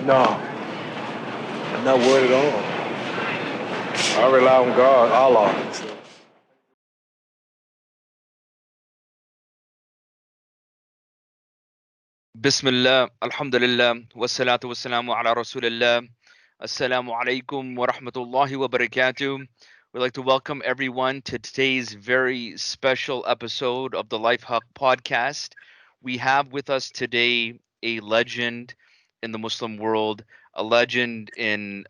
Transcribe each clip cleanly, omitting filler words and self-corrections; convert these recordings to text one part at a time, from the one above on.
No, I'm not worried at all. I rely on God, Allah. So. Bismillah, alhamdulillah, wassalatu wassalamu ala rasulillah. Assalamu alaikum wa rahmatullahi wa barakatuh. We'd like to welcome everyone to today's very special episode of the Life Haqq podcast. We have with us today a legend in the Muslim world, a legend in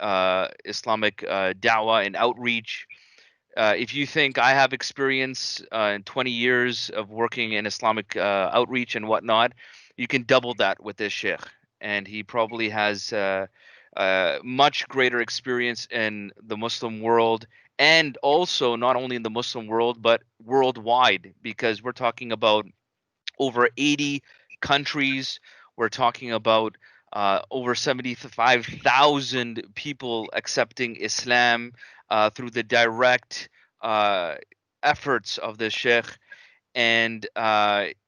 Islamic da'wah and outreach. If you think I have experience in 20 years of working in Islamic outreach and whatnot, you can double that with this sheikh. And he probably has much greater experience in the Muslim world, and also not only in the Muslim world, but worldwide, because we're talking about over 80 countries. We're talking about over 75,000 people accepting Islam through the direct uh, efforts of the Sheikh. And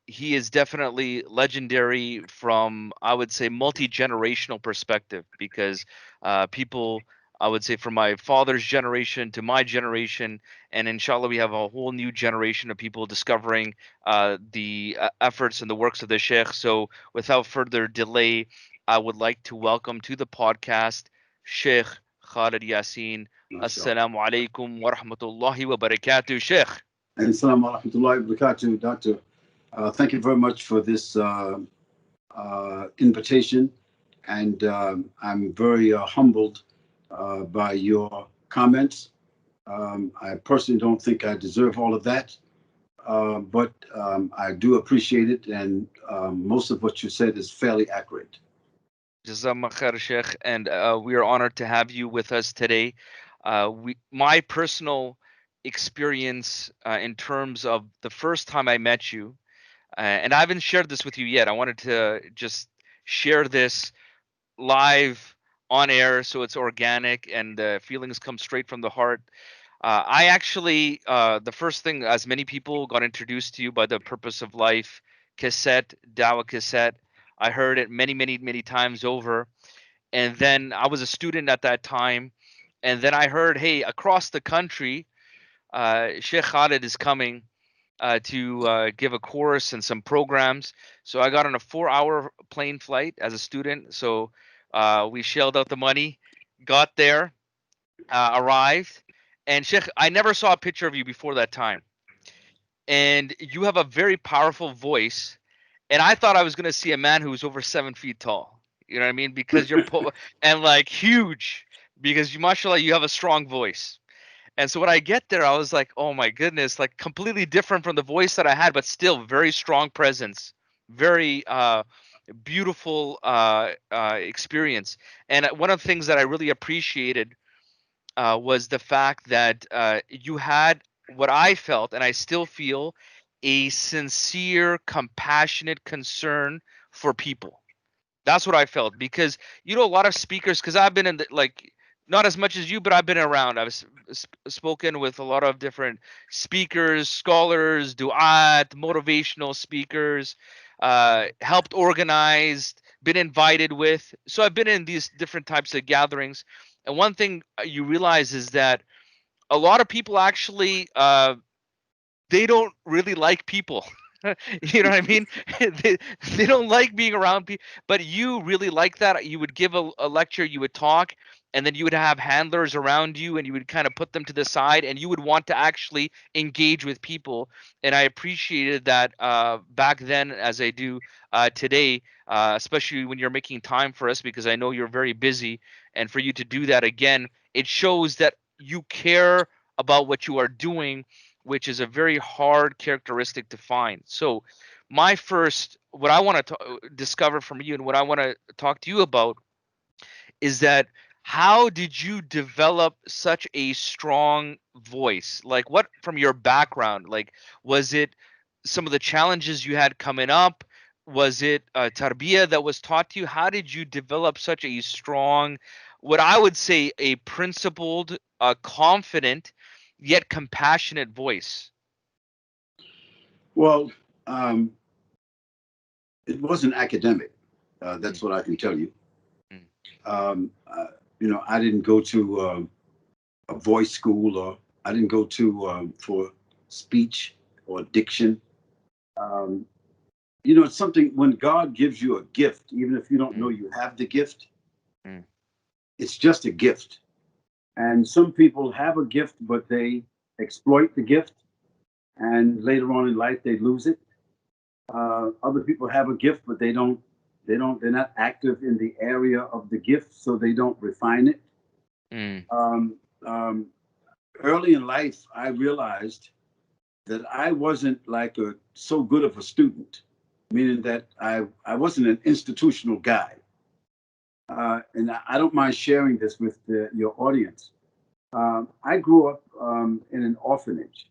he is definitely legendary from, I would say, multi-generational perspective, because people, I would say, from my father's generation to my generation, and inshallah we have a whole new generation of people discovering the efforts and the works of the sheikh. So without further delay, I would like to welcome to the podcast Sheikh Khalid Yasin. MashaAllah. Assalamu alaikum wa rahmatullahi wa barakatuh, Sheikh. And Assalamu alaikum wa barakatuh, Doctor. Thank you very much for this invitation. And I'm very humbled by your comments. I personally don't think I deserve all of that, but I do appreciate it. And most of what you said is fairly accurate. Jazakumullahu Khairan, Sheikh, and we are honored to have you with us today. My personal experience in terms of the first time I met you, and I haven't shared this with you yet. I wanted to just share this live on air so it's organic and the feelings come straight from the heart. I actually, the first thing, as many people, got introduced to you by the Purpose of Life cassette, Dawah cassette. I heard it many, many, many times over. And then I was a student at that time. And then I heard, hey, across the country, Sheikh Khalid is coming to give a course and some programs. So I got on a 4-hour plane flight as a student. So we shelled out the money, got there, arrived. And Sheikh, I never saw a picture of you before that time. And you have a very powerful voice. And I thought I was going to see a man who was over 7 feet tall. You know what I mean? Because and like huge, because you, mashallah, you have a strong voice. And so when I get there, I was like, oh my goodness, like completely different from the voice that I had, but still very strong presence, very beautiful experience. And one of the things that I really appreciated was the fact that you had what I felt, and I still feel, a sincere, compassionate concern for people. That's what I felt, because a lot of speakers, because I've been in the, like, not as much as you, but I've been around. I've spoken with a lot of different speakers, scholars, du'at, motivational speakers, helped organize, been invited with. So I've been in these different types of gatherings. And one thing you realize is that a lot of people actually they don't really like people. You know what I mean? they, they don't like being around people, but you really like that. You would give a lecture, you would talk, and then you would have handlers around you, and you would kind of put them to the side, and you would want to actually engage with people. And I appreciated that back then, as I do today, especially when you're making time for us, because I know you're very busy. And for you to do that again, it shows that you care about what you are doing, which is a very hard characteristic to find. So, my first, what I want to discover from you and what I want to talk to you about is that how did you develop such a strong voice? Like, what from your background? Like, was it some of the challenges you had coming up? Was it tarbiyah that was taught to you? How did you develop such a strong, what I would say, a principled, confident, yet compassionate voice? Well, um, it wasn't academic. That's what I can tell you. Um, I didn't go to a voice school, or I didn't go to for speech or diction. Um, it's something when God gives you a gift, even if you don't know you have the gift, Mm. it's just a gift. And some people have a gift, but they exploit the gift, and later on in life they lose it. Other people have a gift, but they're not active in the area of the gift, so they don't refine it. Mm. Um, um, Early in life, I realized that I wasn't like so good of a student, meaning that I wasn't an institutional guy. And I don't mind sharing this with your audience. I grew up in an orphanage,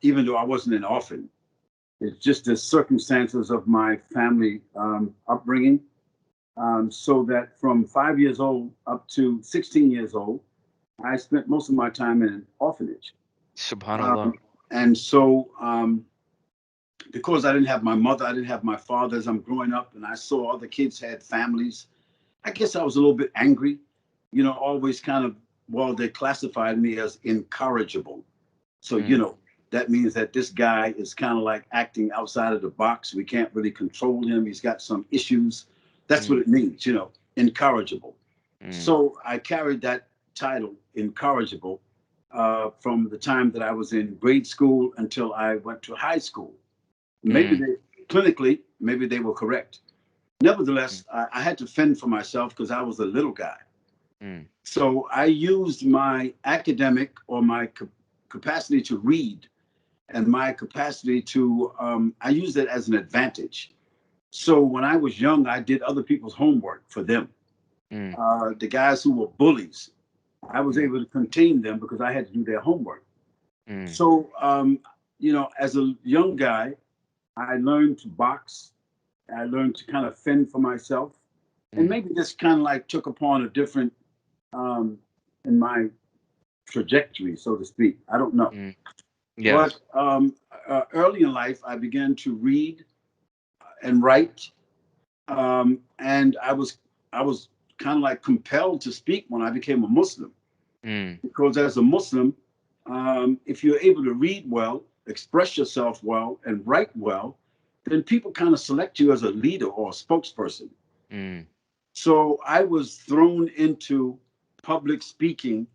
even though I wasn't an orphan. It's just the circumstances of my family upbringing. So that from 5 years old up to 16 years old, I spent most of my time in an orphanage. Subhanallah. And so, because I didn't have my mother, I didn't have my father as I'm growing up, and I saw other kids had families, I guess I was a little bit angry, always kind of, well, they classified me as incorrigible. So, that means that this guy is kind of like acting outside of the box. We can't really control him. He's got some issues. That's what it means, incorrigible. So I carried that title, incorrigible, from the time that I was in grade school until I went to high school. Maybe clinically, maybe they were correct. Nevertheless, I had to fend for myself because I was a little guy. So I used my academic or my capacity to read and my capacity to, I used it as an advantage. So when I was young, I did other people's homework for them. The guys who were bullies, I was able to contain them because I had to do their homework. So, as a young guy, I learned to box. I learned to kind of fend for myself. And maybe this kind of like took upon a different, in my trajectory, so to speak. I don't know. Yeah. But early in life, I began to read and write. And I was kind of like compelled to speak when I became a Muslim. Because as a Muslim, if you're able to read well, express yourself well, and write well, then people kind of select you as a leader or a spokesperson. So I was thrown into public speaking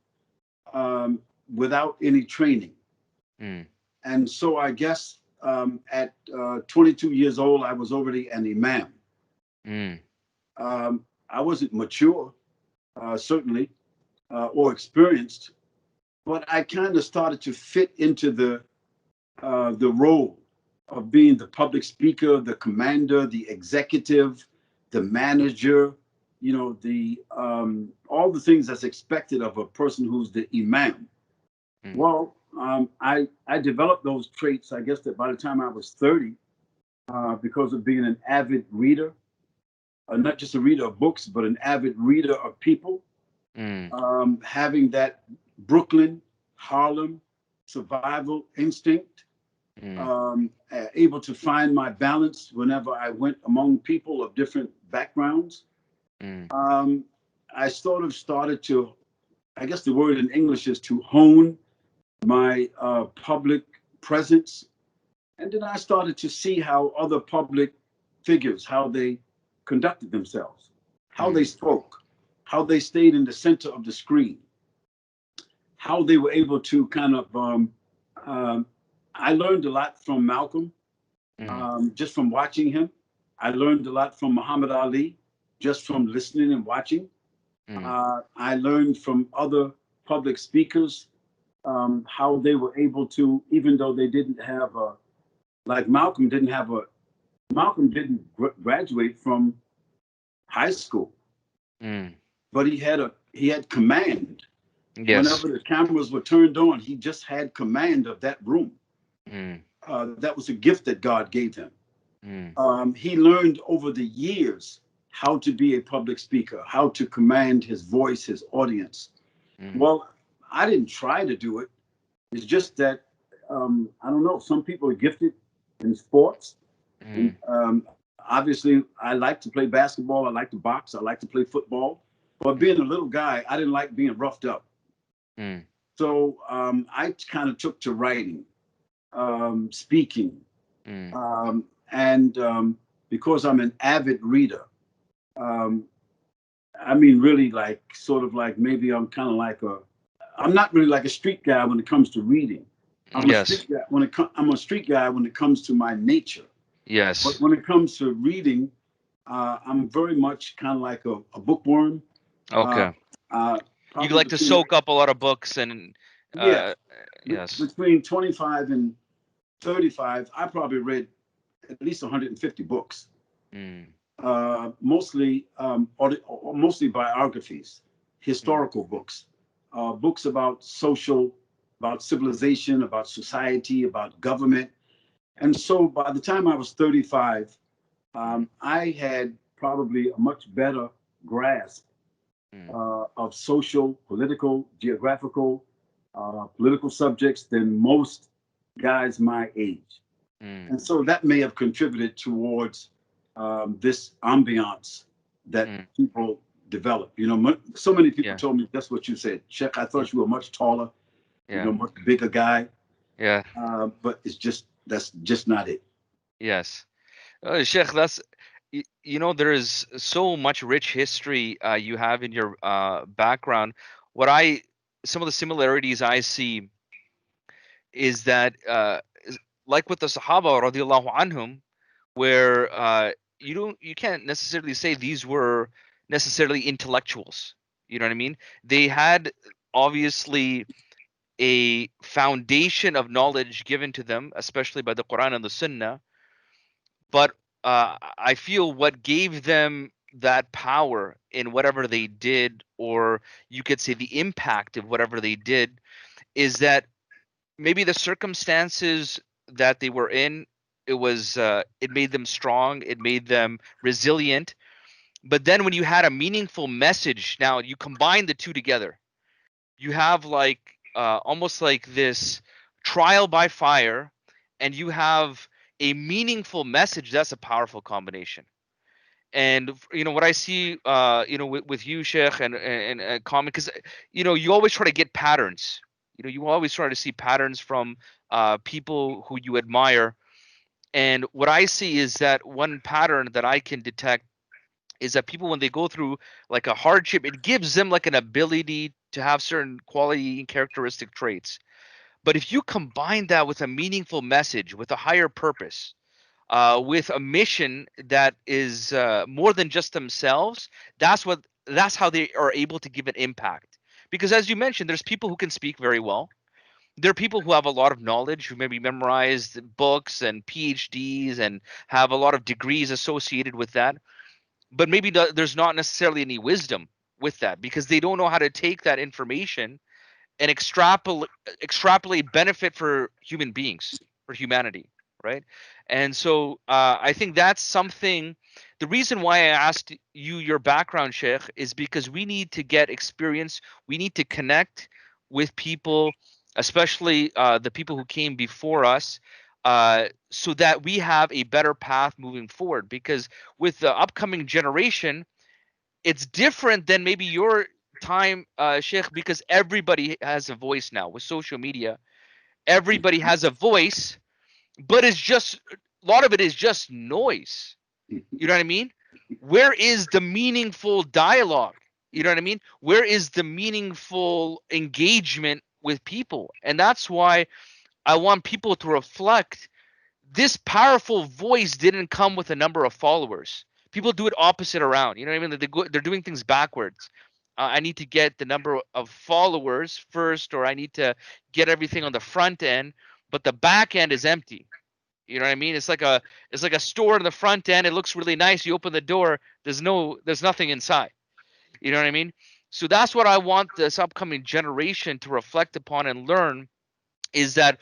without any training. And so I guess at 22 years old, I was already an imam. I wasn't mature, certainly, or experienced, but I kind of started to fit into the role of being the public speaker, the commander, the executive, the manager, the all the things that's expected of a person who's the imam. Well, I developed those traits, I guess, that by the time I was 30, because of being an avid reader, not just a reader of books, but an avid reader of people, having that Brooklyn, Harlem survival instinct, able to find my balance whenever I went among people of different backgrounds. I sort of started to, I guess the word in English is to hone my public presence. And then I started to see how other public figures, how they conducted themselves, how they spoke, how they stayed in the center of the screen, how they were able to kind of, I learned a lot from Malcolm, just from watching him. I learned a lot from Muhammad Ali, just from listening and watching. I learned from other public speakers, how they were able to, even though they didn't have like Malcolm didn't graduate from high school, but he had command. Yes. Whenever the cameras were turned on, he just had command of that room. That was a gift that God gave him. He learned over the years how to be a public speaker, how to command his voice, his audience. Well, I didn't try to do it. It's just that, I don't know, some people are gifted in sports. And Obviously, I like to play basketball. I like to box. I like to play football. But being a little guy, I didn't like being roughed up. Mm. So I kind of took to writing, speaking, and because I'm an avid reader, um, I mean, really, like, sort of like, maybe I'm kind of like I'm not really like a street guy when it comes to reading. I'm a Yes. street guy I'm a street guy when it comes to my nature. But Yes. when it comes to reading, I'm very much kind of like a bookworm. Uh, Okay. You Probably like to between, soak up a lot of books and yeah, yes. between 25 and 35, I probably read at least 150 books. Mm. Mostly mostly biographies, Mm. historical books, books about about civilization, about society, about government. And so by the time I was 35, I had probably a much better grasp Mm. of social, political, geographical, political subjects than most guys my age. Mm. And so that may have contributed towards this ambiance that Mm. people develop. You know, so many people Yeah. told me that's what you said. Sheikh, I Yeah. thought you were much taller, you Yeah. know, much bigger guy. Yeah. But that's just not it. Yes. Sheikh, there is so much rich history you have in your background. What I Some of the similarities I see is that like with the Sahaba radiallahu anhum, where you can't necessarily say these were necessarily intellectuals. You know what I mean? They had obviously a foundation of knowledge given to them, especially by the Quran and the Sunnah. But I feel what gave them that power in whatever they did, or you could say the impact of whatever they did, is that maybe the circumstances that they were in, it made them strong, it made them resilient. But then when you had a meaningful message, now you combine the two together, you have like almost like this trial by fire, and you have a meaningful message. That's a powerful combination. And what I see with you, Sheikh, and common, because you always try to get patterns. You always try to see patterns from people who you admire. And what I see is that one pattern that I can detect is that people, when they go through like a hardship, it gives them like an ability to have certain quality and characteristic traits. But if you combine that with a meaningful message, with a higher purpose, with a mission that is more than just themselves, that's how they are able to give an impact. Because as you mentioned, there's people who can speak very well. There are people who have a lot of knowledge, who maybe memorized books and PhDs and have a lot of degrees associated with that, but maybe there's not necessarily any wisdom with that, because they don't know how to take that information and extrapolate benefit for human beings, for humanity, right? And so I think that's something. The reason why I asked you your background, Sheikh, is because we need to get experience. We need to connect with people, especially the people who came before us, so that we have a better path moving forward. Because with the upcoming generation, it's different than maybe your time, Sheikh, because everybody has a voice now with social media. Everybody has a voice, but it's just a lot of it is just noise. You know what I mean? Where is the meaningful dialogue? You know what I mean? Where is the meaningful engagement with people? And that's why I want people to reflect. This powerful voice didn't come with a number of followers. People do it opposite around. You know what I mean? They're doing things backwards. I need to get the number of followers first, or I need to get everything on the front end, but the back end is empty. You know what I mean? It's like a store in the front end. It looks really nice. You open the door. There's nothing inside. You know what I mean? So that's what I want this upcoming generation to reflect upon and learn, is that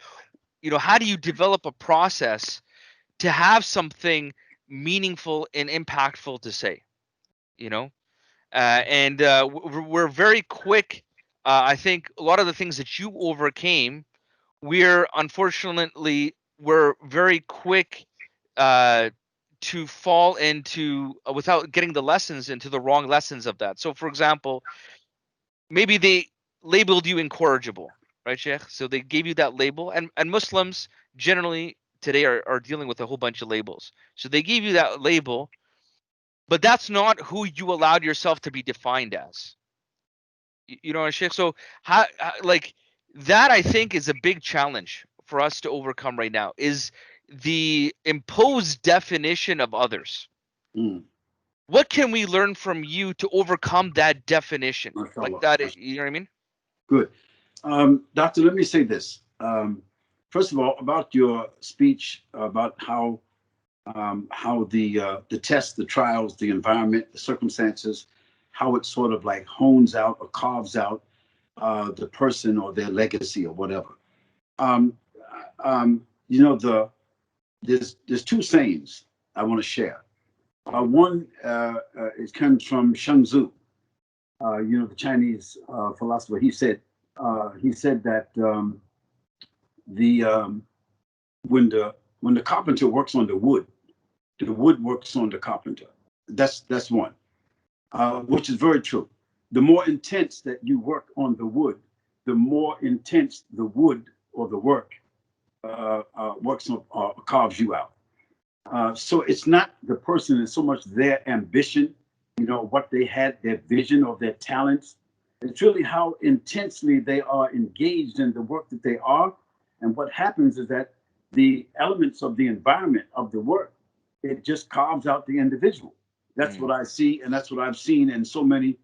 how do you develop a process to have something meaningful and impactful to say, you know and we're very quick. I think a lot of the things that you overcame, we're very quick uh, to fall into without getting the lessons into the wrong lessons of that. So, for example, maybe they labeled you incorrigible, right, Sheikh? So they gave you that label, and Muslims generally today are dealing with a whole bunch of labels. So they gave you that label, but that's not who you allowed yourself to be defined as. You know, Sheikh. So like that, I think, is a big challenge for us to overcome right now. Is the imposed definition of others. Mm. What can we learn from you to overcome that definition? Like Mashallah. that, you know what I mean? Good. Doctor, let me say this. First of all, about your speech about how the tests, the trials, the environment, the circumstances, how it sort of like hones out or carves out the person or their legacy or whatever. Um, you know, there's two sayings I want to share. One, it comes from Shang you know, the Chinese philosopher. He said that the when the carpenter works on the wood works on the carpenter. That's one, which is very true. The more intense that you work on the wood, the more intense the wood or the work works on, carves you out. So it's not the person, it's so much their ambition, you know, what they had, their vision or their talents. It's really how intensely they are engaged in the work that they are. And what happens is that the elements of the environment of the work, it just carves out the individual. That's what I see, and that's what I've seen in so many.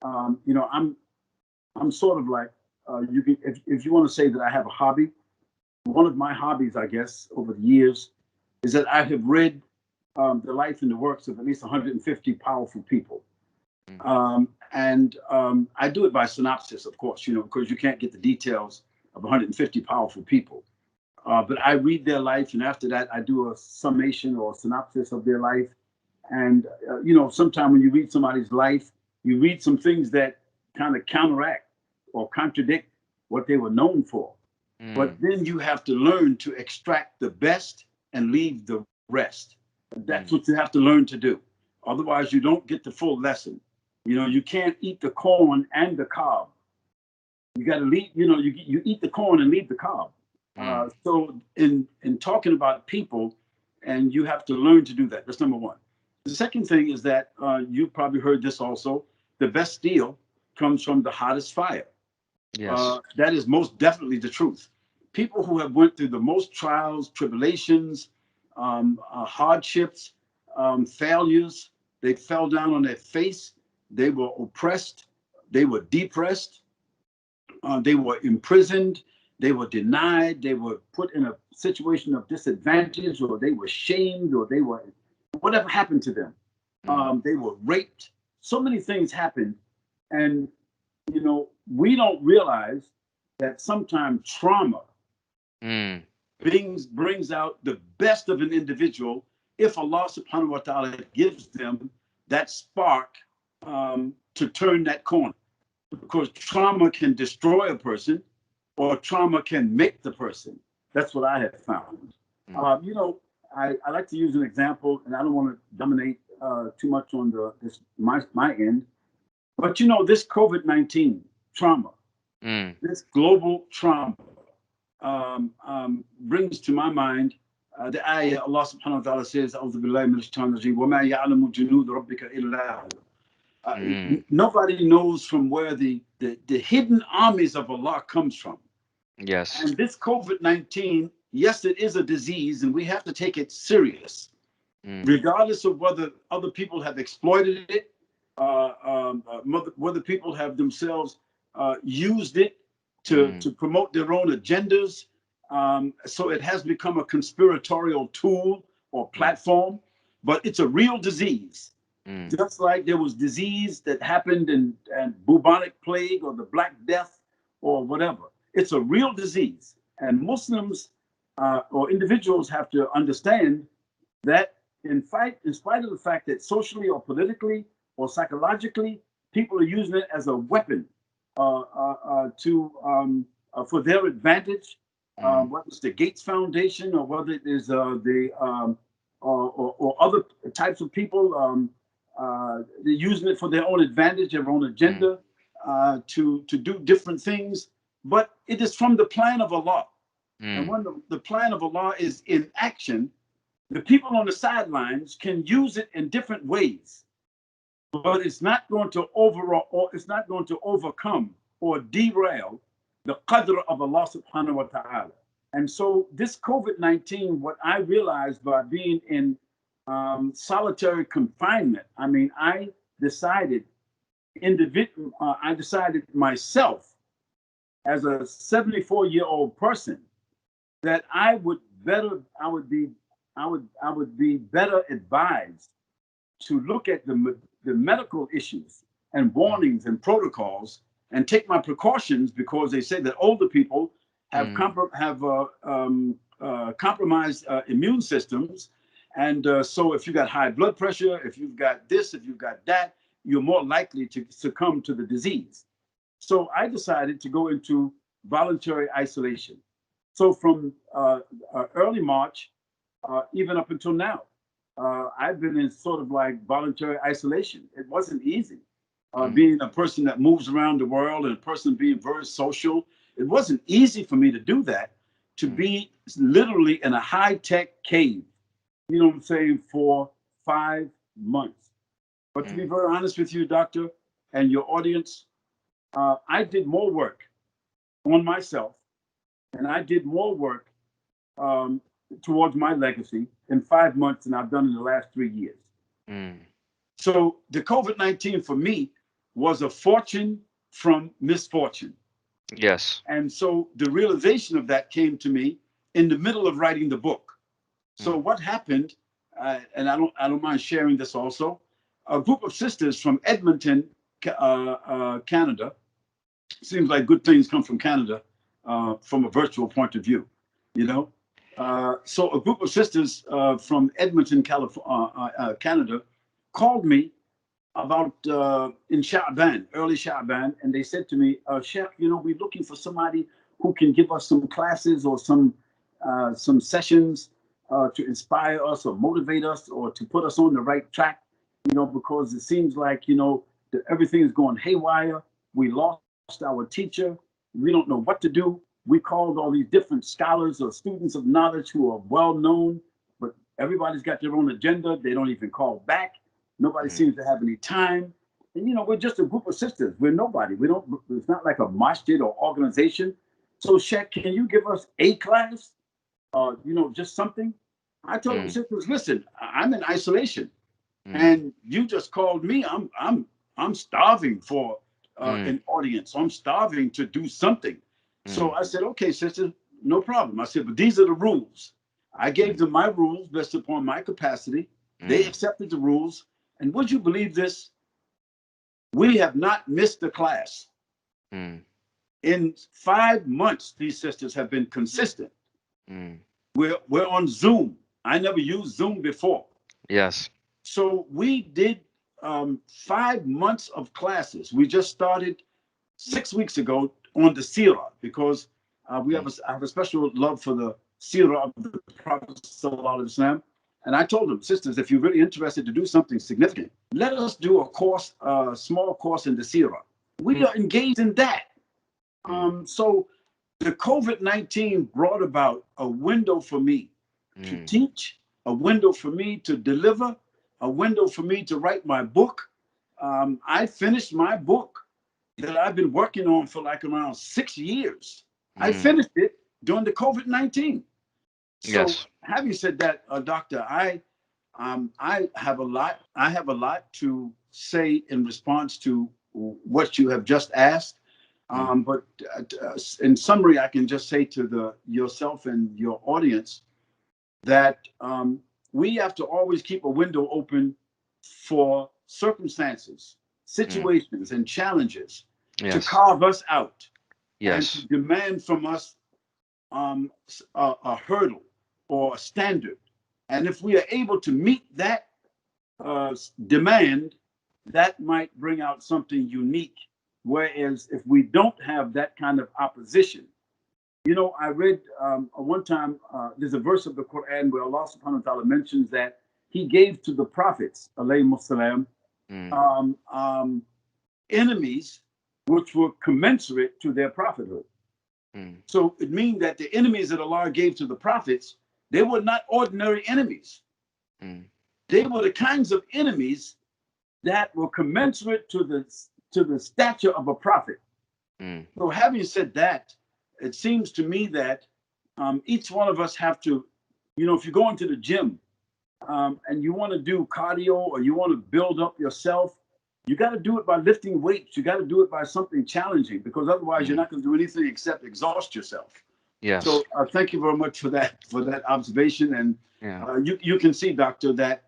You know, I'm sort of like you can, if you want to say that I have a hobby. One of my hobbies, I guess, over the years, is that I have read the life and the works of at least 150 powerful people. I do it by synopsis, of course, you know, because you can't get the details of 150 powerful people. But I read their life, and after that, I do a summation or a synopsis of their life. And, you know, sometimes when you read somebody's life, you read some things that kind of counteract or contradict what they were known for. But then you have to learn to extract the best and leave the rest. That's what you have to learn to do. Otherwise, you don't get the full lesson. You know, you can't eat the corn and the cob. You got to leave, you know, you eat the corn and leave the cob. So in talking about people, and you have to learn to do that. That's number one. The second thing is that you probably heard this also. The best steel comes from the hottest fire. Yes. That is most definitely the truth. People who have went through the most trials, tribulations, hardships, failures, they fell down on their face. They were oppressed. They were depressed. They were imprisoned. They were denied. They were put in a situation of disadvantage, or they were shamed, or they were, whatever happened to them. They were raped. So many things happened. And, you know, we don't realize that sometimes trauma brings out the best of an individual if Allah subhanahu wa ta'ala gives them that spark to turn that corner. Because trauma can destroy a person, or trauma can make the person. That's what I have found. You know, I like to use an example, and I don't want to dominate too much on my end. But you know, this COVID-19 trauma, this global trauma, brings to my mind the ayah Allah subhanahu wa ta'ala says, "A'udhu billahi minash shaitanir rajeem, wa ma ya'lamu junud rabbika illa hu." Nobody knows from where the hidden armies of Allah comes from. Yes. And this COVID-19, yes, it is a disease, and we have to take it serious, regardless of whether other people have exploited it, whether people have themselves used it to promote their own agendas. So it has become a conspiratorial tool or platform, but it's a real disease. Just like there was disease that happened in bubonic plague or the Black Death or whatever. It's a real disease. And Muslims or individuals have to understand that in spite of the fact that socially or politically or psychologically, people are using it as a weapon for their advantage, whether it's the Gates Foundation or whether it is the or other types of people. They're using it for their own advantage, their own agenda, to do different things. But it is from the plan of Allah. And when the plan of Allah is in action, the people on the sidelines can use it in different ways. But it's not going to it's not going to overcome or derail the qadr of Allah subhanahu wa ta'ala. And so this COVID-19, what I realized by being in solitary confinement, I mean, I decided myself as a 74-year-old person that I would be better advised to look at the medical issues and warnings and protocols and take my precautions, because they say that older people have compromised immune systems. And so if you got high blood pressure, if you've got this, if you've got that, you're more likely to succumb to the disease. So I decided to go into voluntary isolation. So from early March, even up until now, I've been in sort of like voluntary isolation. It wasn't easy. Being a person that moves around the world and a person being very social, it wasn't easy for me to do that, to be literally in a high-tech cave, you know what I'm saying, for 5 months. But to be very honest with you, Doctor, and your audience, I did more work on myself, and I did more work towards my legacy in 5 months than I've done in the last 3 years. So the COVID-19 for me was a fortune from misfortune. Yes. And so the realization of that came to me in the middle of writing the book. So what happened, and I don't mind sharing this also, a group of sisters from Edmonton, Canada. Seems like good things come from Canada from a virtual point of view, you know. So a group of sisters from Edmonton, Canada, called me about in Sha'ban, early Sha'ban, and they said to me, Shaykh, you know, we're looking for somebody who can give us some classes or some sessions to inspire us or motivate us or to put us on the right track, you know, because it seems like, you know, that everything is going haywire. We lost our teacher. We don't know what to do. We called all these different scholars or students of knowledge who are well known, but everybody's got their own agenda. They don't even call back. Nobody seems to have any time. And, you know, we're just a group of sisters. We're nobody. It's not like a masjid or organization. So, Shaykh, can you give us a class? You know, just something? I told them, sisters, listen, I'm in isolation. And you just called me. I'm starving for an audience. I'm starving to do something. So I said, okay, sister, no problem. I said, but these are the rules. I gave them my rules based upon my capacity. They accepted the rules. And would you believe this? We have not missed a class. In 5 months, these sisters have been consistent. We're on Zoom. I never used Zoom before. Yes. So we did 5 months of classes. We just started 6 weeks ago on the Seerah, because I have a special love for the Seerah of the Prophet Sallallahu Alaihi Wasallam. And I told them, sisters, if you're really interested to do something significant, let us do a course, a small course in the Seerah. We are engaged in that. So the COVID-19 brought about a window for me to teach, a window for me to deliver, a window for me to write my book. I finished my book that I've been working on for like around 6 years. I finished it during the COVID-19. So having said that, Doctor, I have a lot to say in response to what you have just asked. But in summary, I can just say to yourself and your audience that we have to always keep a window open for circumstances, situations, and challenges to carve us out and to demand from us a hurdle or a standard. And if we are able to meet that demand, that might bring out something unique. Whereas if we don't have that kind of opposition, You know, I read one time, there's a verse of the Quran where Allah subhanahu wa ta'ala mentions that He gave to the prophets, alayhi salam, enemies which were commensurate to their prophethood. So it means that the enemies that Allah gave to the prophets, they were not ordinary enemies. They were the kinds of enemies that were commensurate to the stature of a prophet. So having said that, it seems to me that each one of us have to, you know, if you go into the gym and you want to do cardio or you want to build up yourself, you got to do it by lifting weights. You got to do it by something challenging, because otherwise you're not going to do anything except exhaust yourself. Yes. So thank you very much for that observation. And you can see, Doctor, that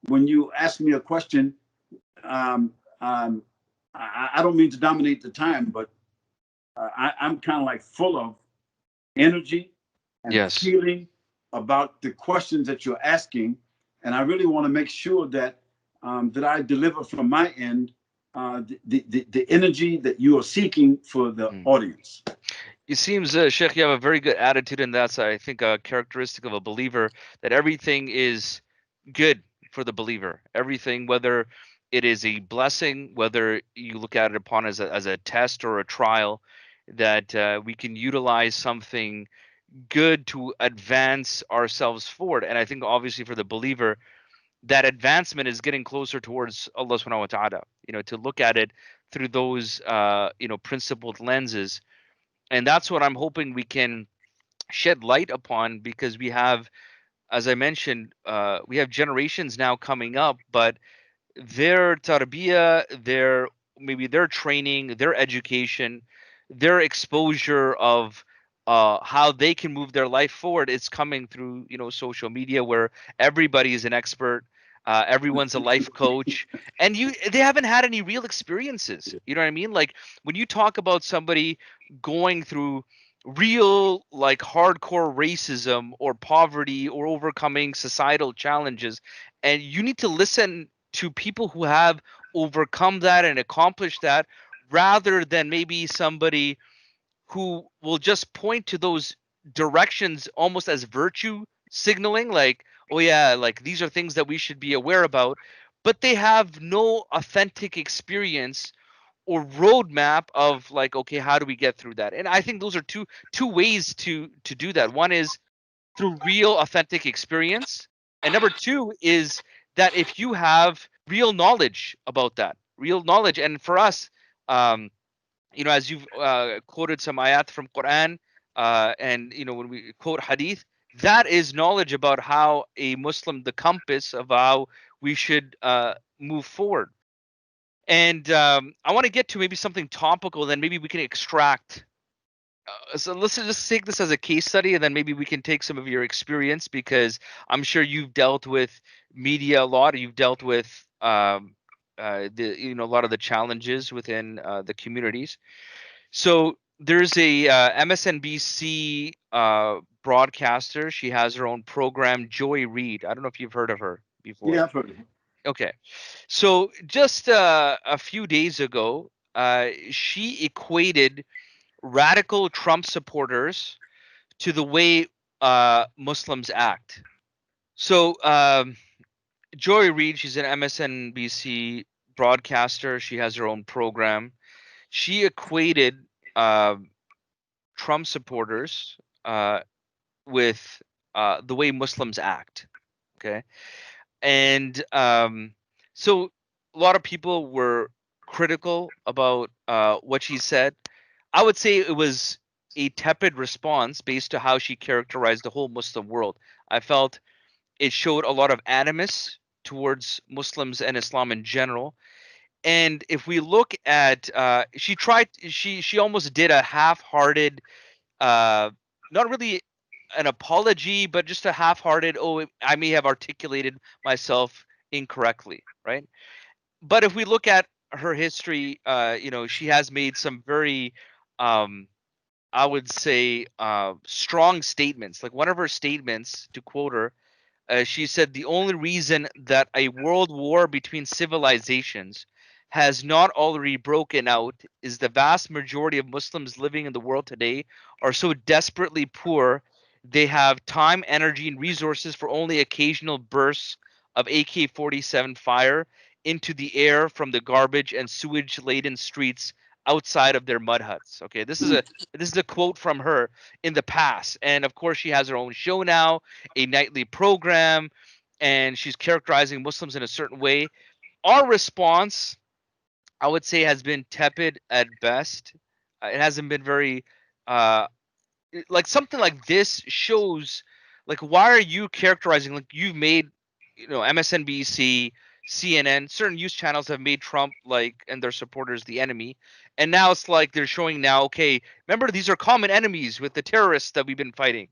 when you ask me a question, I don't mean to dominate the time, but I'm kind of like full of energy and feeling about the questions that you're asking, and I really want to make sure that that I deliver from my end the energy that you are seeking for the audience. It seems, Sheikh, you have a very good attitude, and that's, I think, a characteristic of a believer, that everything is good for the believer. Everything, whether it is a blessing, whether you look at it upon as a test or a trial, that we can utilize something good to advance ourselves forward. And I think obviously for the believer, that advancement is getting closer towards Allah subhanahu wa ta'ala, you know, to look at it through those principled lenses. And that's what I'm hoping we can shed light upon, because we have, as I mentioned, we have generations now coming up, but their tarbiyah, their training, their education, their exposure of how they can move their life forward, it's coming through, you know, social media, where everybody is an expert, everyone's a life coach, and they haven't had any real experiences. You know what I mean? Like when you talk about somebody going through real, like, hardcore racism or poverty or overcoming societal challenges, and you need to listen to people who have overcome that and accomplished that, rather than maybe somebody who will just point to those directions almost as virtue signaling, like, oh yeah, like these are things that we should be aware about, but they have no authentic experience or roadmap of, like, okay, how do we get through that? And I think those are two ways to do that. One is through real authentic experience, and number two is that if you have real knowledge about that, real knowledge. And for us, you know, as you've quoted some ayat from Quran, and you know, when we quote hadith, that is knowledge about how a Muslim, the compass of how we should move forward. And I want to get to maybe something topical, then maybe we can extract. So let's just take this as a case study, and then maybe we can take some of your experience, because I'm sure you've dealt with media a lot. You've dealt with a lot of the challenges within the communities. So there's a MSNBC broadcaster. She has her own program, Joy Reid. I don't know if you've heard of her before. Yeah, I've heard of her. Okay. So just a few days ago, she equated radical Trump supporters to the way Muslims act. So Joy Reid, she's an MSNBC broadcaster. She has her own program. She equated Trump supporters with the way Muslims act. Okay. And so a lot of people were critical about what she said. I would say it was a tepid response based on how she characterized the whole Muslim world. I felt it showed a lot of animus towards Muslims and Islam in general. And if we look at, she almost did a half-hearted, not really an apology, but just a half-hearted, oh, I may have articulated myself incorrectly, right? But if we look at her history, she has made some very, I would say, strong statements. Like one of her statements, to quote her, she said, the only reason that a world war between civilizations has not already broken out is the vast majority of Muslims living in the world today are so desperately poor they have time, energy, and resources for only occasional bursts of AK-47 fire into the air from the garbage and sewage-laden streets outside of their mud huts. Okay, this is a quote from her in the past, and of course she has her own show now, a nightly program, and she's characterizing Muslims in a certain way. Our response, I would say, has been tepid at best. It hasn't been very uh like something like this shows like why are you characterizing like you've made MSNBC, CNN, certain news channels have made Trump like and their supporters the enemy, and now it's like they're showing now, okay, remember these are common enemies with the terrorists that we've been fighting,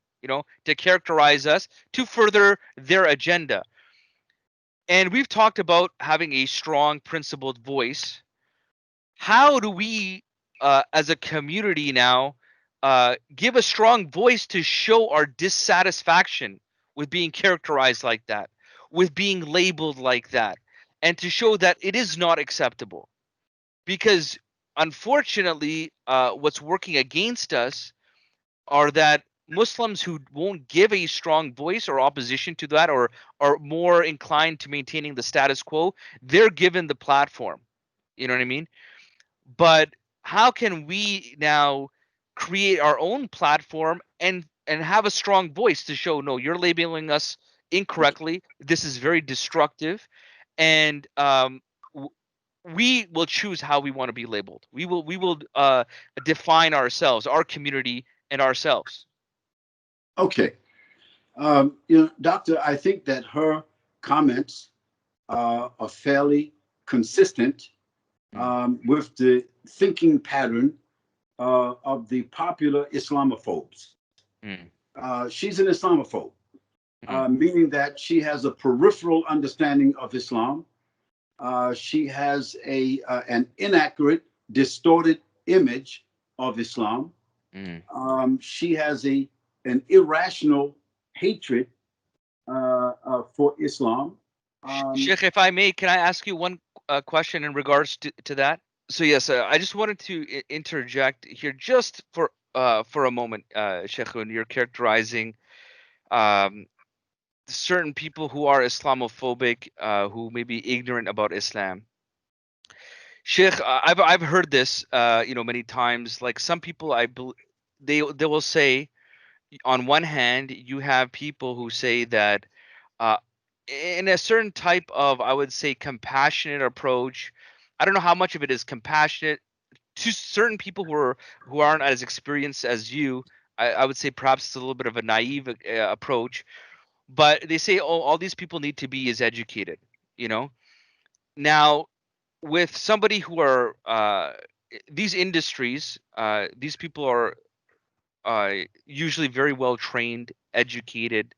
to characterize us to further their agenda. And we've talked about having a strong principled voice. How do we as a community now give a strong voice to show our dissatisfaction with being characterized like that, with being labeled like that, and to show that it is not acceptable? Because unfortunately, what's working against us are that Muslims who won't give a strong voice or opposition to that, or are more inclined to maintaining the status quo, they're given the platform. You know what I mean? But how can we now create our own platform and have a strong voice to show, no, you're labeling us incorrectly, this is very destructive, and we will choose how we want to be labeled. We will define ourselves, our community, and ourselves. Okay. Doctor, I think that her comments are fairly consistent with the thinking pattern of the popular Islamophobes. She's an Islamophobe, meaning that she has a peripheral understanding of Islam. She has an inaccurate, distorted image of Islam. She has an irrational hatred for Islam. Sheikh, if I may, can I ask you one question in regards to that? So yes, I just wanted to interject here just for a moment, Sheikh, when you're characterizing certain people who are Islamophobic, who may be ignorant about Islam. Sheikh, I've heard this many times. Like some people, they will say, on one hand, you have people who say that in a certain type of, I would say, compassionate approach. I don't know how much of it is compassionate to certain people who aren't as experienced as you. I would say perhaps it's a little bit of a naive approach, but they say, oh, all these people need to be as educated. Now, with somebody who are these industries, these people are usually very well trained, educated.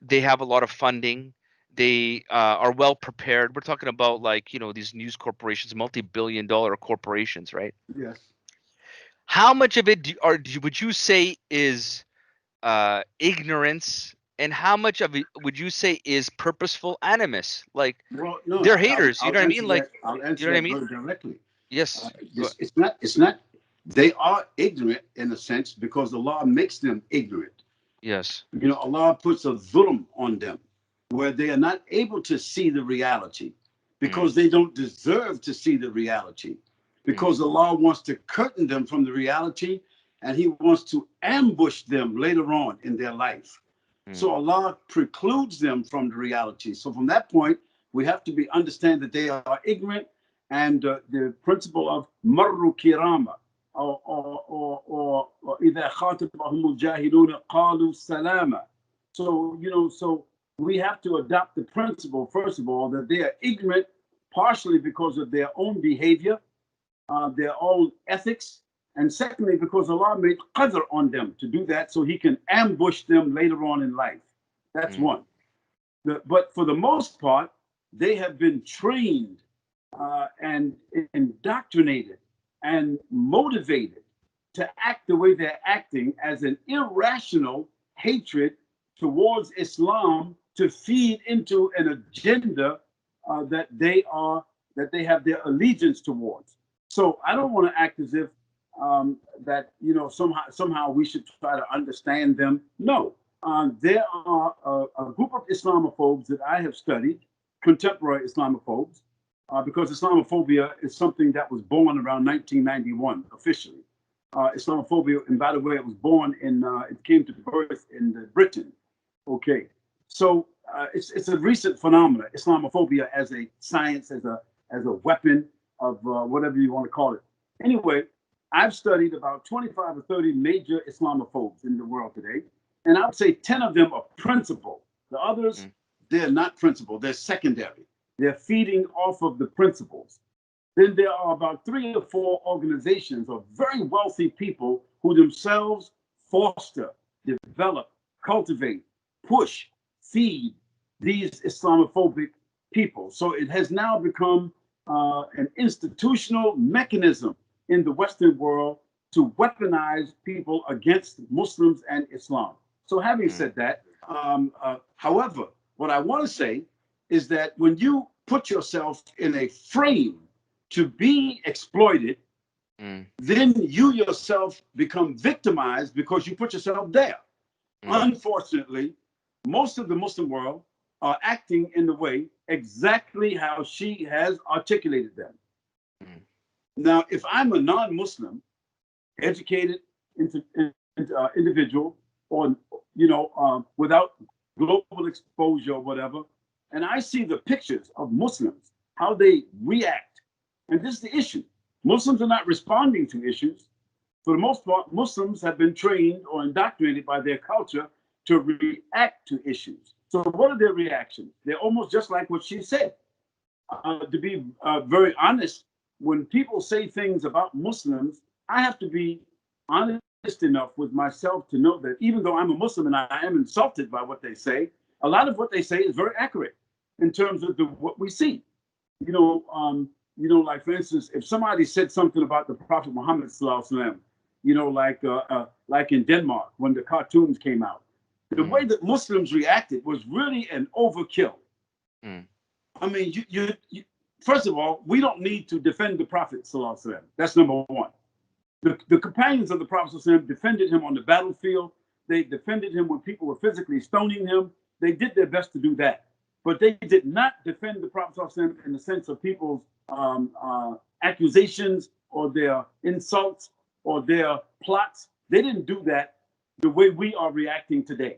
They have a lot of funding. They are well prepared. We're talking about these news corporations, multi-billion-dollar corporations, right? Yes. How much of it would you say is ignorance, and how much of it would you say is purposeful animus? Like, Well, no, they're haters. You I'll know what I answer mean? Like, that. I'll you answer know what I that mean? very directly. Yes. It's not. It's not. They are ignorant in a sense because the law makes them ignorant. Yes. Allah puts a dhulm on them where they are not able to see the reality because they don't deserve to see the reality, because Allah wants to curtain them from the reality and He wants to ambush them later on in their life. So Allah precludes them from the reality. So from that point, we have to understand that they are ignorant, and the principle of marru kirama, or إذا خاطبهم الجاهلون قالوا سلاما. So we have to adopt the principle, first of all, that they are ignorant partially because of their own behavior, their own ethics, and secondly, because Allah made qadr on them to do that so He can ambush them later on in life. That's one. But for the most part, they have been trained and indoctrinated and motivated to act the way they're acting as an irrational hatred towards Islam to feed into an agenda that they are that they have their allegiance towards. So I don't want to act as if that, you know, somehow we should try to understand them. No, there are a group of Islamophobes that I have studied, contemporary Islamophobes, because Islamophobia is something that was born around 1991 officially. Islamophobia, and by the way, it was born in, it came to birth in Britain. Okay, so it's a recent phenomenon, Islamophobia as a science, as a weapon of whatever you want to call it. Anyway, I've studied about 25 or 30 major Islamophobes in the world today, and I would say 10 of them are principal. The others, they're not principal, they're secondary. They're feeding off of the principles. Then there are about 3 or 4 organizations of very wealthy people who themselves foster, develop, cultivate, push, feed these Islamophobic people. So it has now become an institutional mechanism in the Western world to weaponize people against Muslims and Islam. So having said that, however, what I want to say is that when you put yourself in a frame to be exploited, then you yourself become victimized because you put yourself there. Unfortunately, most of the Muslim world are acting in the way exactly how she has articulated them. Now, if I'm a non-Muslim, educated individual, or without global exposure or whatever, and I see the pictures of Muslims, how they react, and this is the issue. Muslims are not responding to issues. For the most part, Muslims have been trained or indoctrinated by their culture to react to issues. So what are their reactions? They're almost just like what she said. To be very honest, when people say things about Muslims, I have to be honest enough with myself to know that even though I'm a Muslim and I am insulted by what they say, a lot of what they say is very accurate in terms of what we see. Like for instance, if somebody said something about the Prophet Muhammad sallallahu alaihi wasallam, like in Denmark when the cartoons came out, the way that Muslims reacted was really an overkill. I mean, you first of all, we don't need to defend the Prophet sallallahu alaihi wasallam. That's number one. The companions of the Prophet sallallahu alaihi wasallam defended him on the battlefield. They defended him when people were physically stoning him. They did their best to do that. But they did not defend the Prophet sallallahu alaihi wasallam in the sense of people's accusations or their insults or their plots. They didn't do that the way we are reacting today,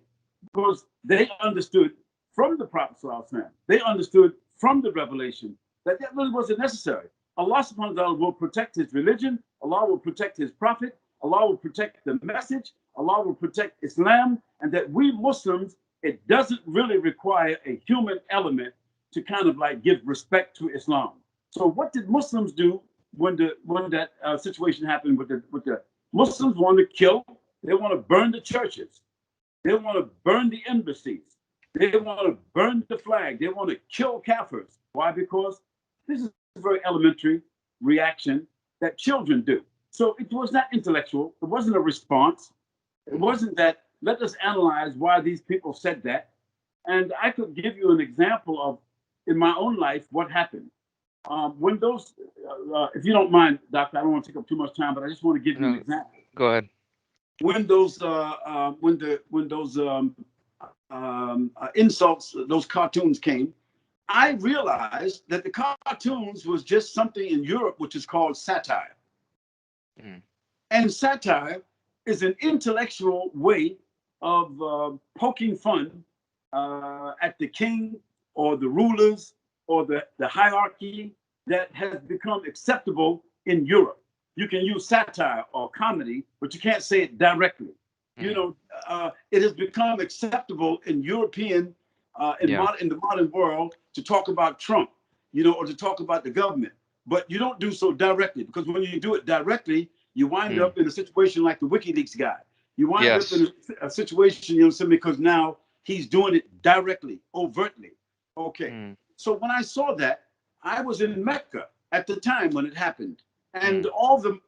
because they understood from the Prophet sallallahu alaihi wasallam, they understood from the revelation that really wasn't necessary. Allah subhanahu wa ta'ala will protect his religion, Allah will protect his prophet, Allah will protect the message, Allah will protect Islam, and that we Muslims, it doesn't really require a human element to kind of like give respect to Islam. So what did Muslims do when that situation happened with the Muslims? Want to kill, they want to burn the churches, they want to burn the embassies, they want to burn the flag, they want to kill Kafirs. Why? Because this is a very elementary reaction that children do. So it was not intellectual, it wasn't a response, it wasn't that let us analyze why these people said that. And I could give you an example of, in my own life, what happened. When those, if you don't mind, Doctor, I don't want to take up too much time, but I just want to give you an example. Go ahead. When those, insults, those cartoons came, I realized that the cartoons was just something in Europe which is called satire. And satire is an intellectual way of poking fun at the king or the rulers or the hierarchy that has become acceptable in Europe. You can use satire or comedy, but you can't say it directly. It has become acceptable in European, in the modern world to talk about Trump, or to talk about the government. But you don't do so directly, because when you do it directly, you wind up in a situation like the WikiLeaks guy. You wind up in a situation, because now he's doing it directly, overtly. Okay. So when I saw that, I was in Mecca at the time when it happened, and all the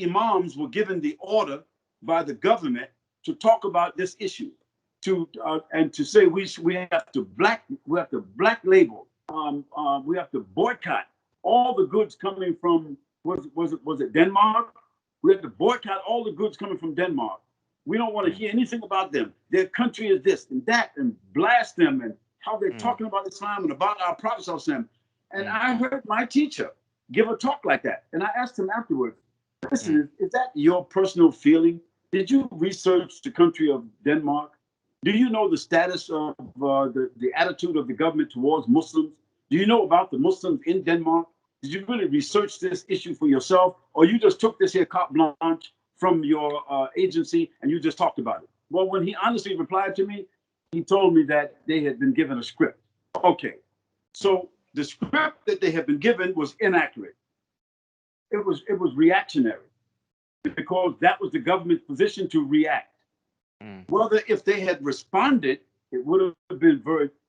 imams were given the order by the government to talk about this issue, and to say we have to black label we have to boycott all the goods coming from, was it Denmark? We have to boycott all the goods coming from Denmark. We don't want to hear anything about them. Their country is this and that, and blast them, and how they're talking about Islam and about our Prophet Sallallahu. And I heard my teacher give a talk like that. And I asked him afterwards, listen, is that your personal feeling? Did you research the country of Denmark? Do you know the status of the attitude of the government towards Muslims? Do you know about the Muslims in Denmark? Did you really research this issue for yourself? Or you just took this here carte blanche from your agency and you just talked about it? Well, when he honestly replied to me, he told me that they had been given a script. Okay, so the script that they had been given was inaccurate. It was reactionary, because that was the government's position to react. Whether if they had responded, it would have been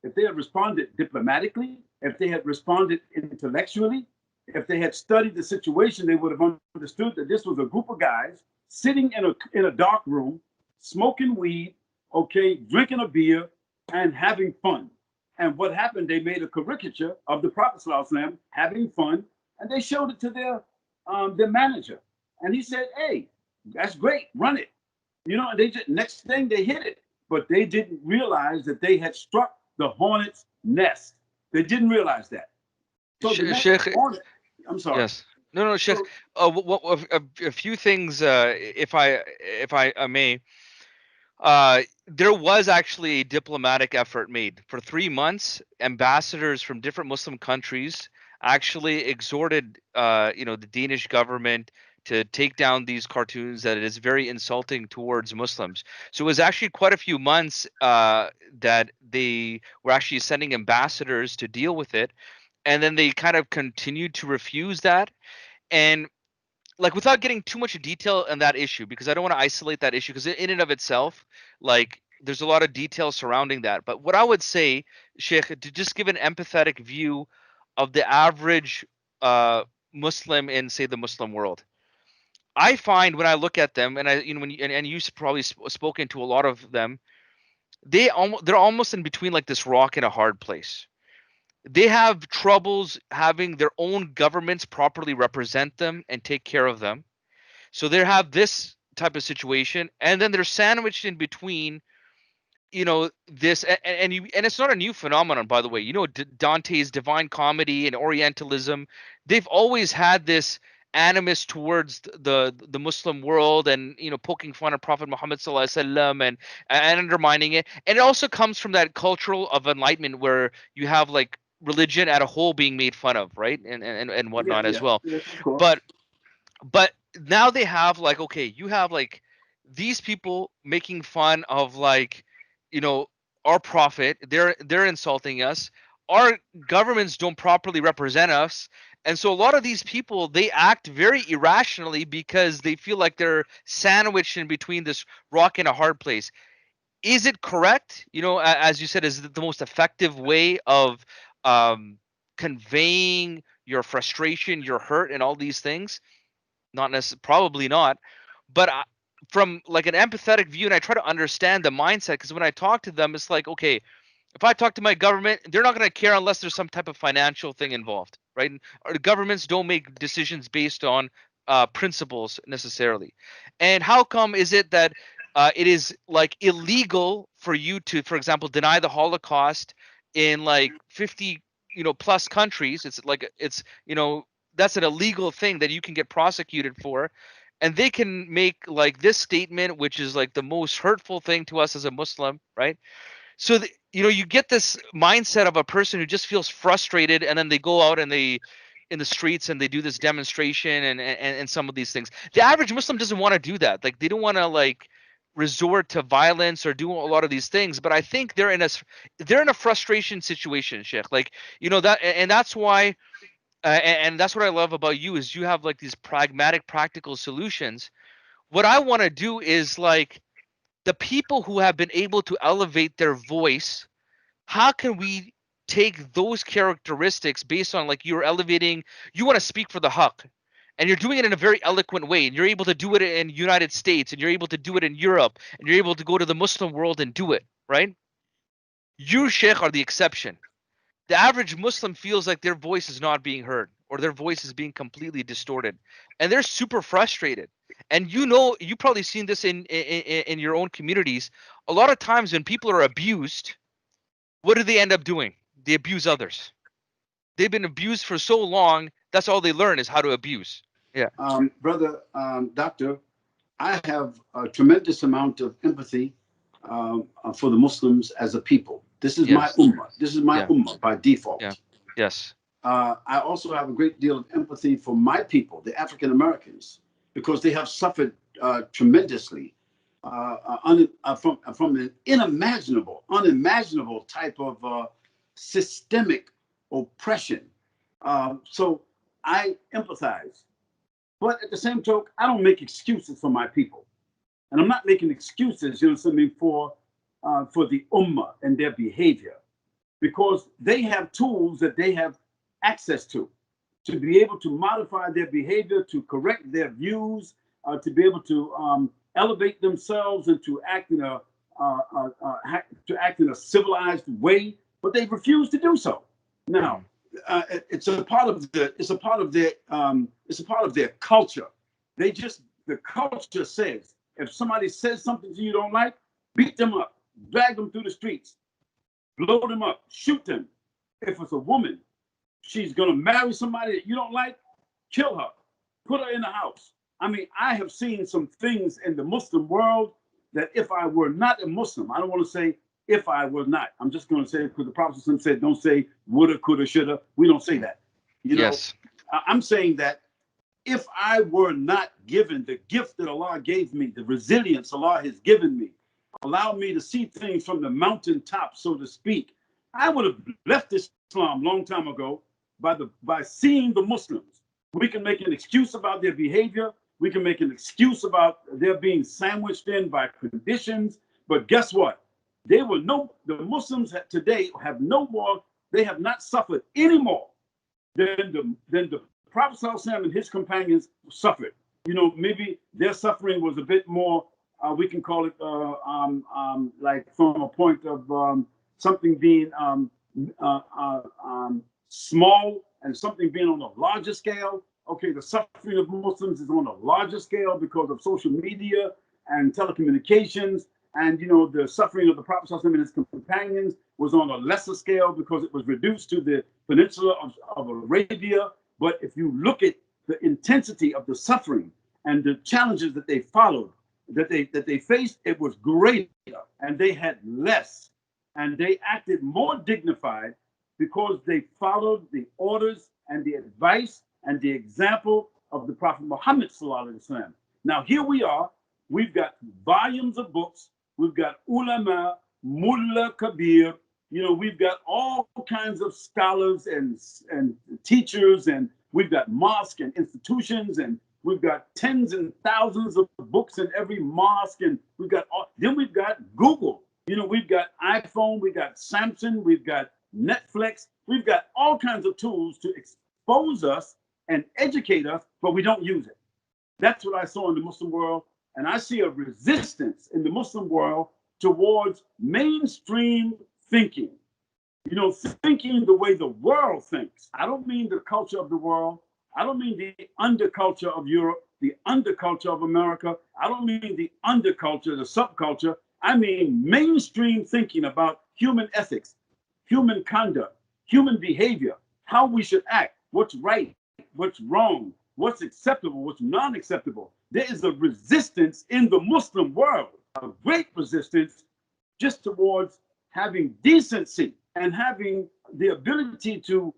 if they had responded diplomatically, if they had responded intellectually, if they had studied the situation, they would have understood that this was a group of guys sitting in a dark room, smoking weed, okay, drinking a beer, and having fun. And what happened, they made a caricature of the Prophet ﷺ having fun, and they showed it to their manager. And he said, hey, that's great, run it. You know, and they just, next thing they hit it, but they didn't realize that they had struck the hornet's nest. They didn't realize that. So Sheikh, I'm sorry. Yes. No, Sheikh. A few things, if I may. There was actually a diplomatic effort made. For 3 months, ambassadors from different Muslim countries actually exhorted, the Danish government to take down these cartoons, that it is very insulting towards Muslims. So it was actually quite a few months that they were actually sending ambassadors to deal with it. And then they kind of continued to refuse that. And like, without getting too much detail on that issue, because I don't want to isolate that issue, because in and of itself, like, there's a lot of detail surrounding that. But what I would say, Sheikh, to just give an empathetic view of the average Muslim in, say, the Muslim world, I find when I look at them, and and you've probably spoken to a lot of them, they're almost in between, like this rock and a hard place. They have troubles having their own governments properly represent them and take care of them. So they have this type of situation, and then they're sandwiched in between, this, and it's not a new phenomenon, by the way. Dante's Divine Comedy and Orientalism, they've always had this animus towards the Muslim world, and poking fun at Prophet Muhammad sallallahu alaihi wasallam, and undermining it. And it also comes from that cultural of enlightenment where you have like religion at a whole being made fun of, right, and whatnot as well. Yes, of course. But now they have, like, okay, you have like these people making fun of, like, our prophet. They're insulting us. Our governments don't properly represent us. And so a lot of these people, they act very irrationally because they feel like they're sandwiched in between this rock and a hard place. Is it correct? As you said, is it the most effective way of conveying your frustration, your hurt, and all these things? Not necessarily, probably not. But from like an empathetic view, and I try to understand the mindset, because when I talk to them, it's like, okay, if I talk to my government, they're not going to care unless there's some type of financial thing involved, right? Or the governments don't make decisions based on principles necessarily. And how come is it that it is like illegal for you to, for example, deny the Holocaust in like 50 plus countries? It's like that's an illegal thing that you can get prosecuted for, and they can make like this statement, which is like the most hurtful thing to us as a Muslim, right? So you get this mindset of a person who just feels frustrated, and then they go out and they in the streets and they do this demonstration and some of these things. The average Muslim doesn't want to do that. Like, they don't want to like resort to violence or do a lot of these things. But I think they're in a frustration situation, Sheikh. Like, that, and that's why. And that's what I love about you, is you have like these pragmatic, practical solutions. What I want to do is, like, the people who have been able to elevate their voice, how can we take those characteristics based on, like, you're elevating, you want to speak for the Haqq, and you're doing it in a very eloquent way, and you're able to do it in United States, and you're able to do it in Europe, and you're able to go to the Muslim world and do it, right? You, Sheikh, are the exception. the average Muslim feels like their voice is not being heard, or their voice is being completely distorted, and they're super frustrated. And you know, you probably seen this in your own communities. A lot of times when people are abused, what do they end up doing? They abuse others. They've been abused for so long, that's all they learn is how to abuse. Yeah. Brother, doctor, I have a tremendous amount of empathy for the Muslims as a people. This is my Yes. ummah. This is my Yeah. ummah by default. Yeah. Yes. I also have a great deal of empathy for my people, the African Americans, because they have suffered tremendously from an unimaginable type of systemic oppression. So I empathize. But at the same token, I don't make excuses for my people. And I'm not making excuses, you know, something for the ummah and their behavior, because they have tools that they have access to be able to modify their behavior, to correct their views, to be able to elevate themselves and to act in a civilized way. But they refuse to do so. Now, it's a part of their culture. The culture says, if somebody says something to you don't like, beat them up, drag them through the streets, blow them up, shoot them. If it's a woman, she's gonna marry somebody that you don't like, kill her, put her in the house. I mean, I have seen some things in the Muslim world that if I were not a Muslim, I don't want to say if I were not. I'm just going to say, because the Prophet said, don't say woulda, coulda, shoulda. We don't say that. You know, Yes. I'm saying that if I were not given the gift that Allah gave me, the resilience Allah has given me, allowed me to see things from the mountaintop, so to speak, I would have left Islam a long time ago by seeing the Muslims. We can make an excuse about their behavior. We can make an excuse about their being sandwiched in by conditions. But guess what? The Muslims today have no more, they have not suffered any more than the Prophet ﷺ and his companions suffered. You know, maybe their suffering was a bit more, we can call it like from a point of something being small and something being on a larger scale. Okay, the suffering of Muslims is on a larger scale because of social media and telecommunications. And, you know, the suffering of the Prophet ﷺ and his companions was on a lesser scale because it was reduced to the peninsula of Arabia. But if you look at the intensity of the suffering and the challenges that they followed, that they faced, it was greater, and they had less, and they acted more dignified because they followed the orders and the advice and the example of the Prophet Muhammad ﷺ. Now here we are, we've got volumes of books, we've got ulama, mullah kabir, you know, we've got all kinds of scholars and teachers, and we've got mosques and institutions, and we've got tens and thousands of books in every mosque, and then we've got Google, you know, we've got iPhone, we've got Samsung, we've got Netflix, we've got all kinds of tools to expose us and educate us, but we don't use it. That's what I saw in the Muslim world, and I see a resistance in the Muslim world towards mainstream thinking. You know, thinking the way the world thinks. I don't mean the culture of the world. I don't mean the underculture of Europe, the underculture of America. I don't mean the underculture, the subculture. I mean mainstream thinking about human ethics, human conduct, human behavior, how we should act, what's right, what's wrong, what's acceptable, what's non-acceptable. There is a resistance in the Muslim world, a great resistance just towards having decency and having the ability to,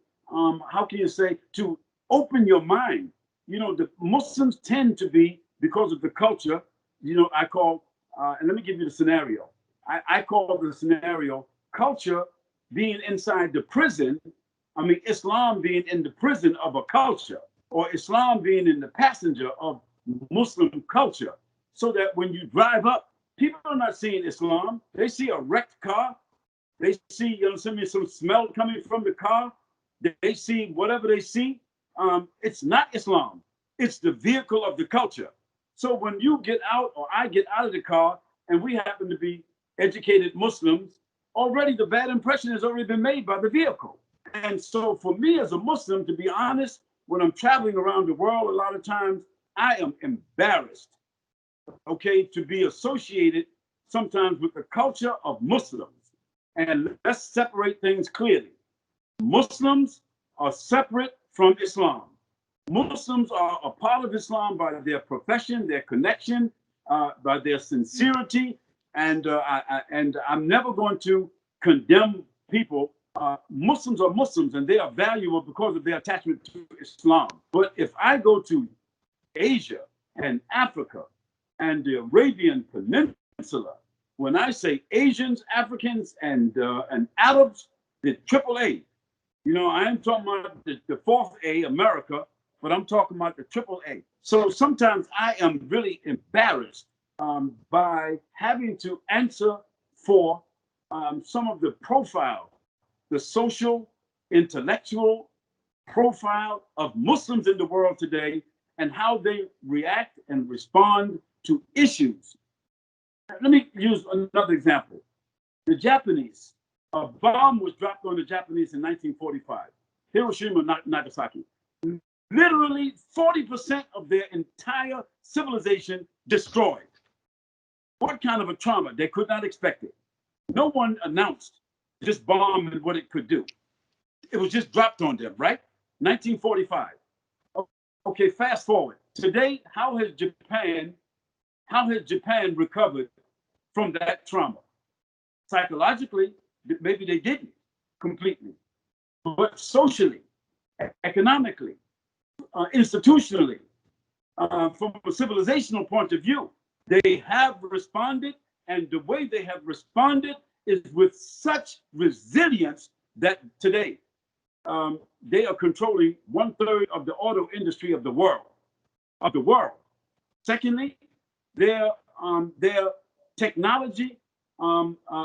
to open your mind. You know, the Muslims tend to be, because of the culture, you know, I call, and let me give you the scenario. I call the scenario culture being inside the prison. I mean, Islam being in the prison of a culture, or Islam being in the passenger of Muslim culture, so that when you drive up, people are not seeing Islam. They see a wrecked car. They see, you know, some smell coming from the car. They see whatever they see. It's not Islam. It's the vehicle of the culture. So when you get out, or I get out of the car, and we happen to be educated Muslims, already the bad impression has already been made by the vehicle. And so for me as a Muslim, to be honest, when I'm traveling around the world, a lot of times I am embarrassed, okay, to be associated sometimes with the culture of Muslims. And let's separate things clearly. Muslims are separate from Islam. Muslims are a part of Islam by their profession, their connection, by their sincerity, and I'm never going to condemn people. Muslims are Muslims, and they are valuable because of their attachment to Islam. But if I go to Asia and Africa and the Arabian Peninsula, when I say Asians, Africans, and Arabs, the triple A. I am talking about the fourth A, America, but I'm talking about the triple A. So sometimes I am really embarrassed by having to answer for some of the profile, the social, intellectual profile of Muslims in the world today and how they react and respond to issues. Let me use another example. The Japanese, a bomb was dropped on the Japanese in 1945, Hiroshima, Nagasaki. Literally 40% of their entire civilization destroyed. What kind of a trauma? They could not expect it. No one announced this bomb and what it could do. It was just dropped on them, right? 1945. Okay, fast forward. Today, how has Japan recovered from that trauma? Psychologically, maybe they didn't completely, but socially, economically, institutionally, from a civilizational point of view, they have responded, and the way they have responded is with such resilience that today they are controlling 1/3 of the auto industry of the world. Secondly, their technology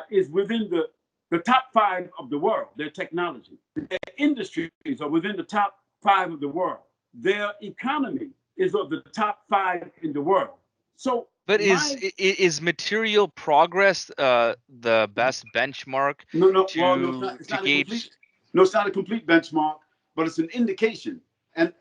is within the top 5 of the world. Their technology, their industries are within the top 5 of the world. Their economy is of the top 5 in the world. So, but is material progress the best benchmark to gauge? No, it's not a complete benchmark, but it's an indication. And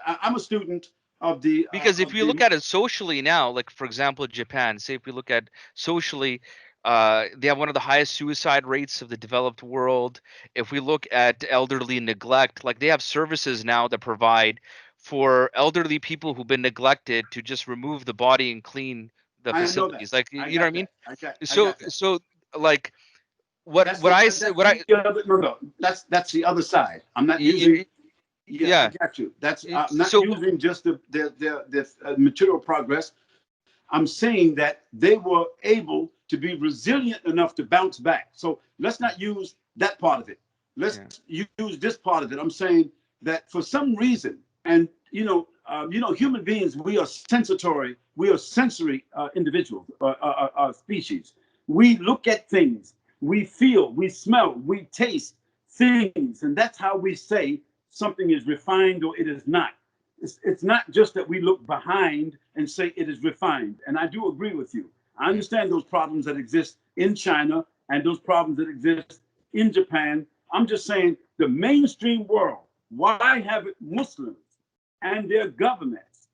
I'm a student of the because if you look at it socially now, like for example, Japan, say if we look at socially, they have one of the highest suicide rates of the developed world. If we look at elderly neglect, like they have services now that provide for elderly people who've been neglected to just remove the body and clean the facilities. Like you know what I mean? So like that's the other side. I'm not using. Yeah, I got you. That's not using just the material progress. I'm saying that they were able to be resilient enough to bounce back. So let's not use that part of it. Let's use this part of it. I'm saying that for some reason, and human beings, we are sensory individuals, species. We look at things, we feel, we smell, we taste things, and that's how we say something is refined or it is not. It's not just that we look behind and say it is refined. And I do agree with you. I understand those problems that exist in China and those problems that exist in Japan. I'm just saying the mainstream world, why haven't Muslims and their governments,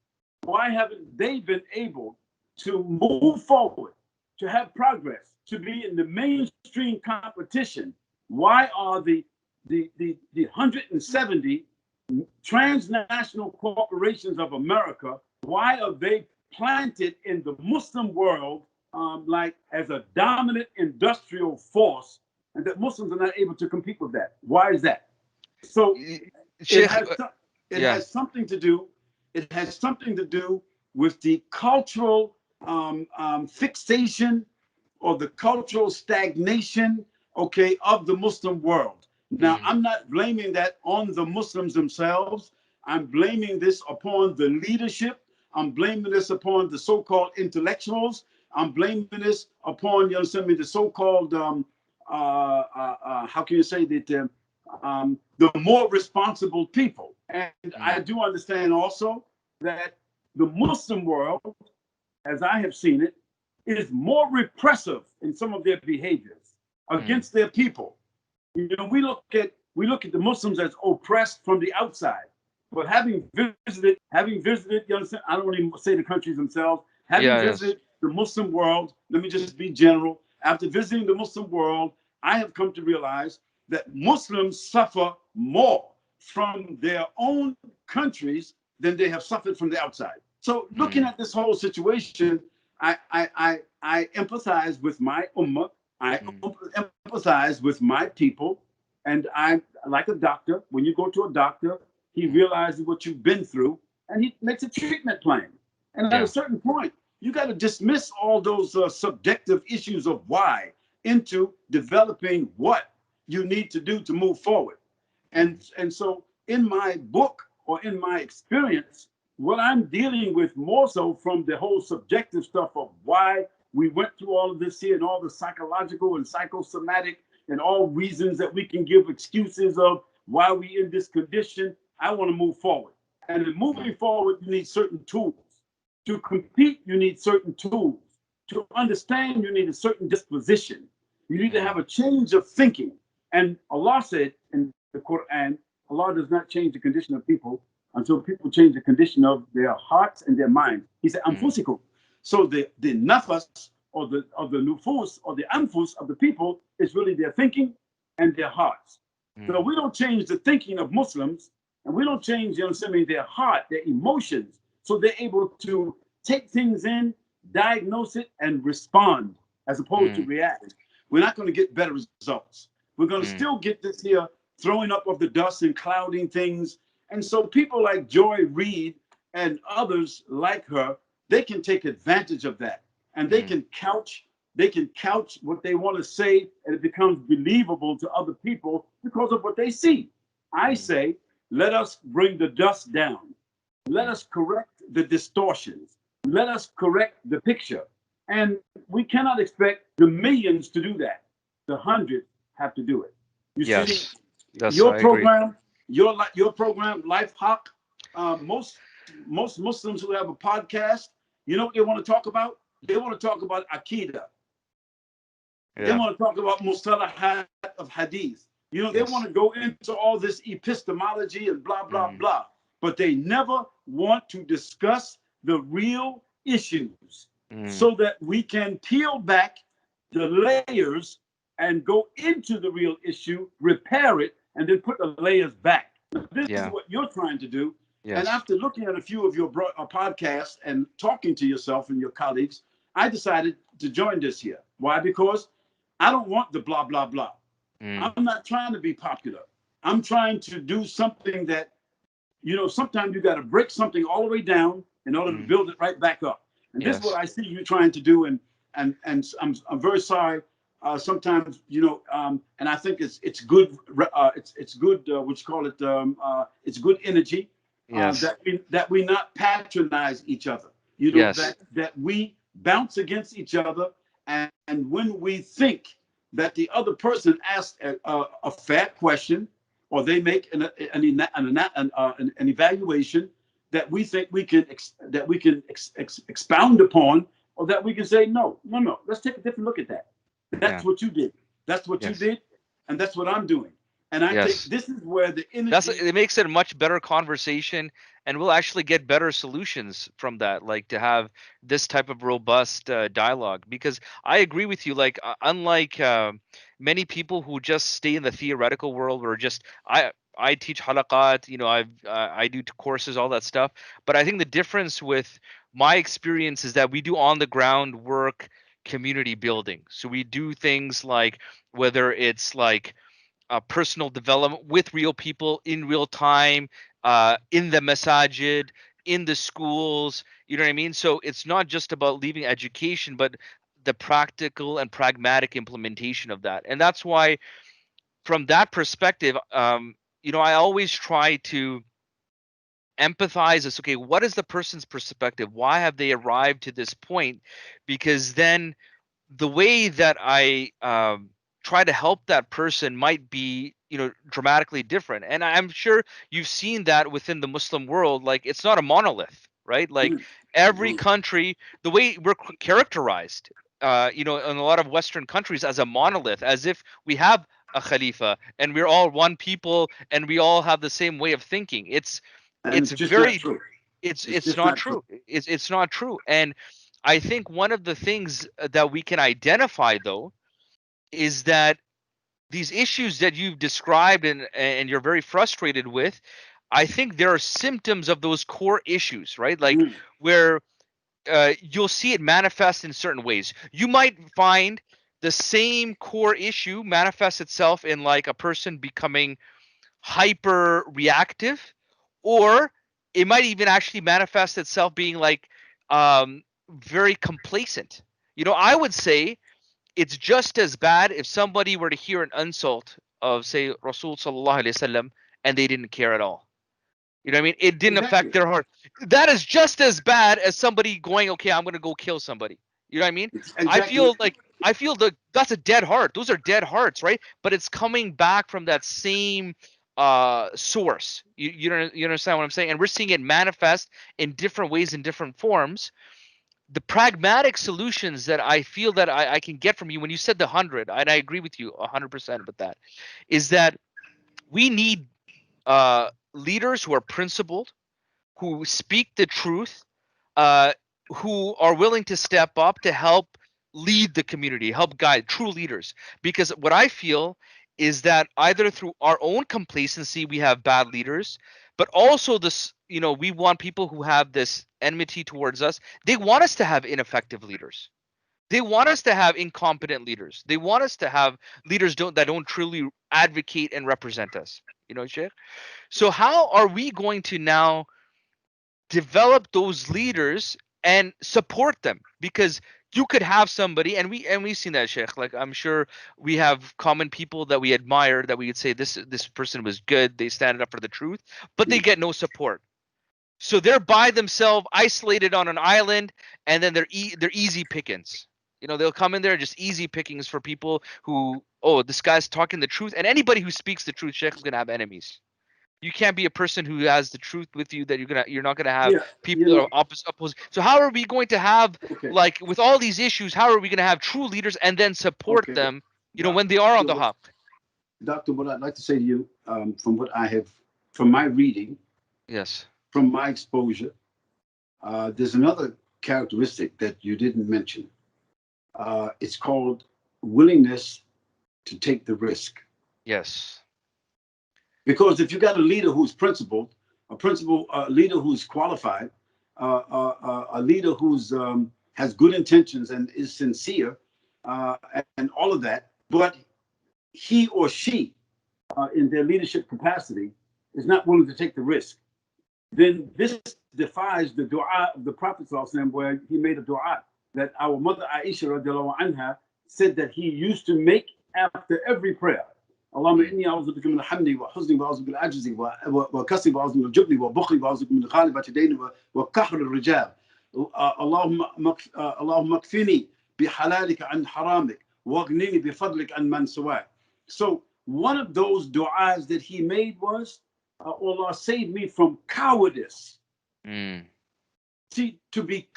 why haven't they been able to move forward, to have progress, to be in the mainstream competition? Why are the 170 transnational corporations of America, why are they planted in the Muslim world like as a dominant industrial force, and that Muslims are not able to compete with that? Why is that? So it has something to do. It has something to do with the cultural fixation or the cultural stagnation, okay, of the Muslim world. Now, I'm not blaming that on the Muslims themselves. I'm blaming this upon the leadership. I'm blaming this upon the so-called intellectuals. I'm blaming this upon, you understand me, the so-called, how can you say that, the more responsible people. And I do understand also that the Muslim world, as I have seen it, is more repressive in some of their behaviors against their people. We look at we look at the Muslims as oppressed from the outside. But having visited, you understand, I don't want to say the countries themselves, having visited the Muslim world, let me just be general. After visiting the Muslim world, I have come to realize that Muslims suffer more from their own countries than they have suffered from the outside. So looking at this whole situation, I empathize with my ummah, I empathize with my people, and I, like a doctor, when you go to a doctor, he realizes what you've been through, and he makes a treatment plan. And at a certain point, you got to dismiss all those subjective issues of why into developing what you need to do to move forward. And so in my book or in my experience, what I'm dealing with more so from the whole subjective stuff of why we went through all of this here and all the psychological and psychosomatic and all reasons that we can give excuses of why we in this condition, I want to move forward. And in moving forward, you need certain tools. To compete, you need certain tools. To understand, you need a certain disposition. You need to have a change of thinking. And Allah said in the Quran, Allah does not change the condition of people until people change the condition of their hearts and their minds. He said, anfusikum. So the nafas or the nufus or the anfus of the people is really their thinking and their hearts. So we don't change the thinking of Muslims, and we don't change, their heart, their emotions, so they're able to take things in, diagnose it, and respond as opposed to react. We're not going to get better results. We're going to still get this here throwing up of the dust and clouding things. And so people like Joy Reid and others like her, they can take advantage of that, and they can couch what they want to say, and it becomes believable to other people because of what they see. I say, let us bring the dust down. Let us correct the distortions. Let us correct the picture. And we cannot expect the millions to do that. The hundreds have to do it. You see, your program, your program, Life Haqq, most Muslims who have a podcast, you know what they want to talk about? They want to talk about Aqidah. They want to talk about Mustalahat of Hadith. They want to go into all this epistemology and blah, blah, blah. But they never want to discuss the real issues so that we can peel back the layers and go into the real issue, repair it, and then put the layers back. This is what you're trying to do. And after looking at a few of your podcasts and talking to yourself and your colleagues, I decided to join this here. Why? Because I don't want the blah, blah, blah. I'm not trying to be popular. I'm trying to do something that, sometimes you got to break something all the way down in order to build it right back up. And this is what I see you trying to do. And I'm very sorry. Sometimes, and I think it's good. It's good. What you call it? It's good energy. That we not patronize each other. That we bounce against each other. And when we think that the other person asks a fair question, or they make an evaluation that we think we can expound upon, or that we can say no, let's take a different look at that. That's what you did. That's what you did, and that's what I'm doing. And I think this is where the energy. It makes it a much better conversation, and we'll actually get better solutions from that. Like to have this type of robust dialogue, because I agree with you. Like unlike many people who just stay in the theoretical world, or just I teach halaqat. I do courses, all that stuff. But I think the difference with my experience is that we do on the ground work, community building. So we do things like whether it's like personal development with real people in real time, in the masajid, in the schools, you know what I mean? So it's not just about leaving education, but the practical and pragmatic implementation of that. And that's why from that perspective, I always try to empathize as, okay, what is the person's perspective? Why have they arrived to this point? Because then the way that I try to help that person might be, dramatically different. And I'm sure you've seen that within the Muslim world. Like, it's not a monolith, right? Like every country, the way we're characterized, in a lot of Western countries as a monolith, as if we have a Khalifa, and we're all one people, and we all have the same way of thinking. And It's it's just not very true. It's it's just not not true. true. It's not true. And I think one of the things that we can identify though is that these issues that you've described and you're very frustrated with, I think there are symptoms of those core issues, right? Like Mm. where you'll see it manifest in certain ways. You might find the same core issue manifest itself in like a person becoming hyper reactive, or it might even actually manifest itself being like very complacent. I would say it's just as bad if somebody were to hear an insult of, say, Rasul sallallahu alaihi wasallam, and they didn't care at all. You know what I mean? It didn't affect Exactly. their heart. That is just as bad as somebody going, okay, I'm gonna go kill somebody. You know what I mean? I Exactly. feel like that's a dead heart. Those are dead hearts, right? But it's coming back from that same source. You understand what I'm saying? And we're seeing it manifest in different ways, in different forms. The pragmatic solutions that I feel that I can get from you when you said the 100, and I agree with you 100% with that, is that we need leaders who are principled, who speak the truth, uh, who are willing to step up to help lead the community, help guide, true leaders. Because what I feel is that either through our own complacency, we have bad leaders, but also this, we want people who have this enmity towards us. They want us to have ineffective leaders. They want us to have incompetent leaders. They want us to have leaders that don't truly advocate and represent us. Sheikh. So how are we going to now develop those leaders and support them? Because you could have somebody, and we've seen that, Sheikh. Like, I'm sure we have common people that we admire, that we would say this person was good, they stand up for the truth, but they get no support. So they're by themselves, isolated on an island, and then they're easy pickings. They'll come in there just easy pickings for people who, oh, this guy's talking the truth, and anybody who speaks the truth, Sheikh, is gonna have enemies. You can't be a person who has the truth with you that you're not gonna have Yeah. people that are opposite. So how are we going to have, Okay. like, with all these issues, how are we going to have true leaders and then support Okay. them, when they are on the Doctor, haqq? Doctor, what I'd like to say to you, from what I have, from my reading, Yes. from my exposure, there's another characteristic that you didn't mention. It's called willingness to take the risk. Yes. Because if you got a leader who's principled, a leader who's qualified, a leader who's has good intentions and is sincere, and all of that, but he or she, in their leadership capacity, is not willing to take the risk, then this defies the dua of the Prophet ﷺ, where he made a dua that our mother Aisha radiallahu anha said that he used to make after every prayer. اللهم إني أعوذ بك من الحمد وحزن وأعوذ بك من العجز وكسل وأعوذ بك من الجبن وبخل وأعوذ بك من غلبة الدين وقهر الرجال. اللهم اكفني بحلالك عن حرامك واغنني بفضلك عن من سواك. So one of those du'as that he made was, Allah, save me from cowardice. See, to be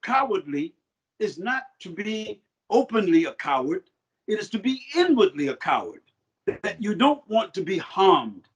cowardly is not to be openly a coward. It is to be inwardly a coward, that you don't want to be harmed.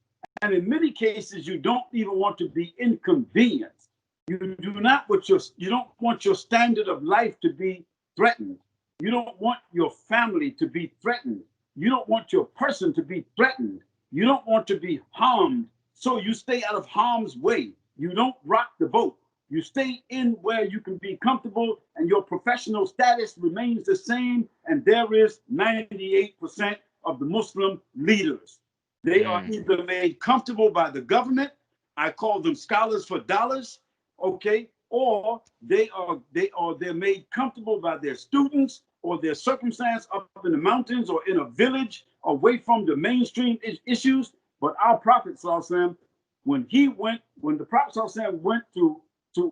And in many cases, you don't even want to be inconvenienced. You don't want your standard of life to be threatened. You don't want your family to be threatened. You don't want your person to be threatened. You don't want to be harmed. So you stay out of harm's way. You don't rock the boat. You stay in where you can be comfortable, and your professional status remains the same. And there is 98% of the Muslim leaders. They are either made comfortable by the government. I call them scholars for dollars, okay, or they're made comfortable by their students or their circumstance up in the mountains or in a village away from the mainstream issues. But our Prophet ﷺ, when the Prophet ﷺ went to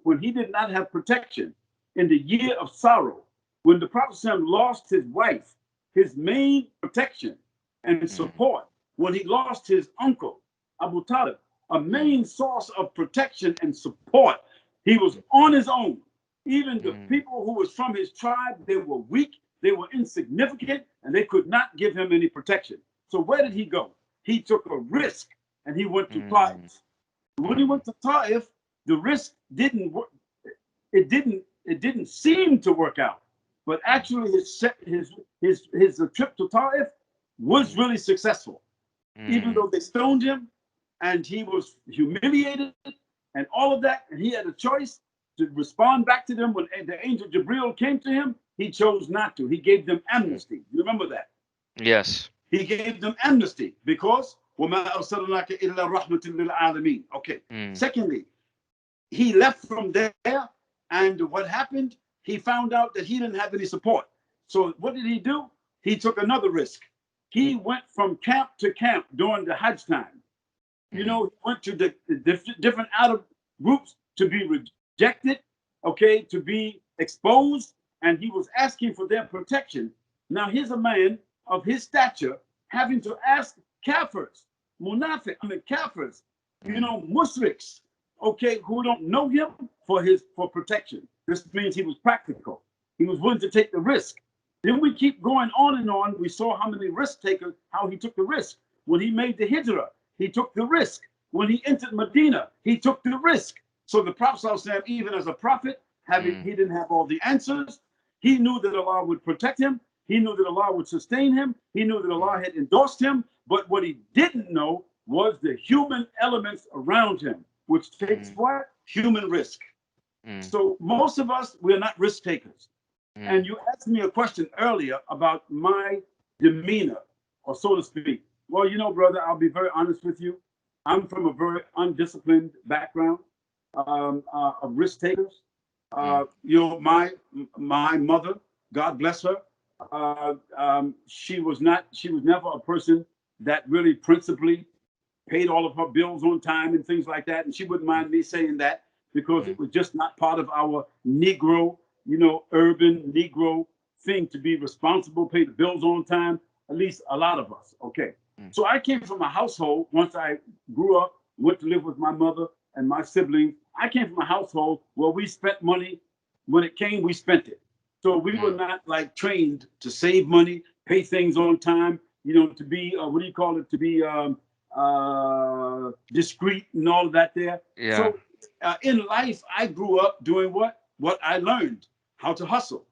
when he did not have protection in the year of sorrow, when the Prophet ﷺ lost his wife, his main protection and support, when he lost his uncle, Abu Talib, a main source of protection and support, he was on his own. Even the people who was from his tribe, they were weak, they were insignificant, and they could not give him any protection. So where did he go? He took a risk and he went to Mm. Taif. When he went to Taif, the risk didn't work. It didn't seem to work out. But actually his trip to Taif was really successful. Even though they stoned him and he was humiliated and all of that, and he had a choice to respond back to them when the angel Jibril came to him, he chose not to. He gave them amnesty. You remember that? Yes. He gave them amnesty because وَمَا أَرْسَلْنَاكَ إِلَّا رَحْمَةً لِلْعَالَمِينَ. Okay. Secondly, he left from there, and what happened? He found out that he didn't have any support. So what did he do? He took another risk. He went from camp to camp during the Hajj time. You know, he went to the different outer groups to be rejected, okay, to be exposed, and he was asking for their protection. Now here's a man of his stature having to ask kafirs, munafiq, kafirs, you know, mushriks, okay, who don't know him for protection. This means he was practical. He was willing to take the risk. Then we keep going on and on. We saw how many risk takers, how he took the risk. When he made the hijrah, he took the risk. When he entered Medina, he took the risk. So the Prophet, even as a prophet, he didn't have all the answers. He knew that Allah would protect him. He knew that Allah would sustain him. He knew that Allah had endorsed him. But what he didn't know was the human elements around him, which takes what? Human risk. So most of us, we're not risk takers. And you asked me a question earlier about my demeanor, or so to speak. Well, you know, brother, I'll be very honest with you. I'm from a very undisciplined background of risk takers. You know, my mother, God bless her, she was never a person that really principally paid all of her bills on time and things like that. And she wouldn't mind me saying that because it was just not part of our Negro, you know, urban Negro thing to be responsible, pay the bills on time, at least a lot of us. Okay. So I came from a household, once I grew up, went to live with my mother and my siblings. I came from a household where we spent money. When it came, we spent it. So we were not like trained to save money, pay things on time, you know, to be, what do you call it? To be discreet and all of that there. Yeah. So in life, I grew up doing what I learned, how to hustle,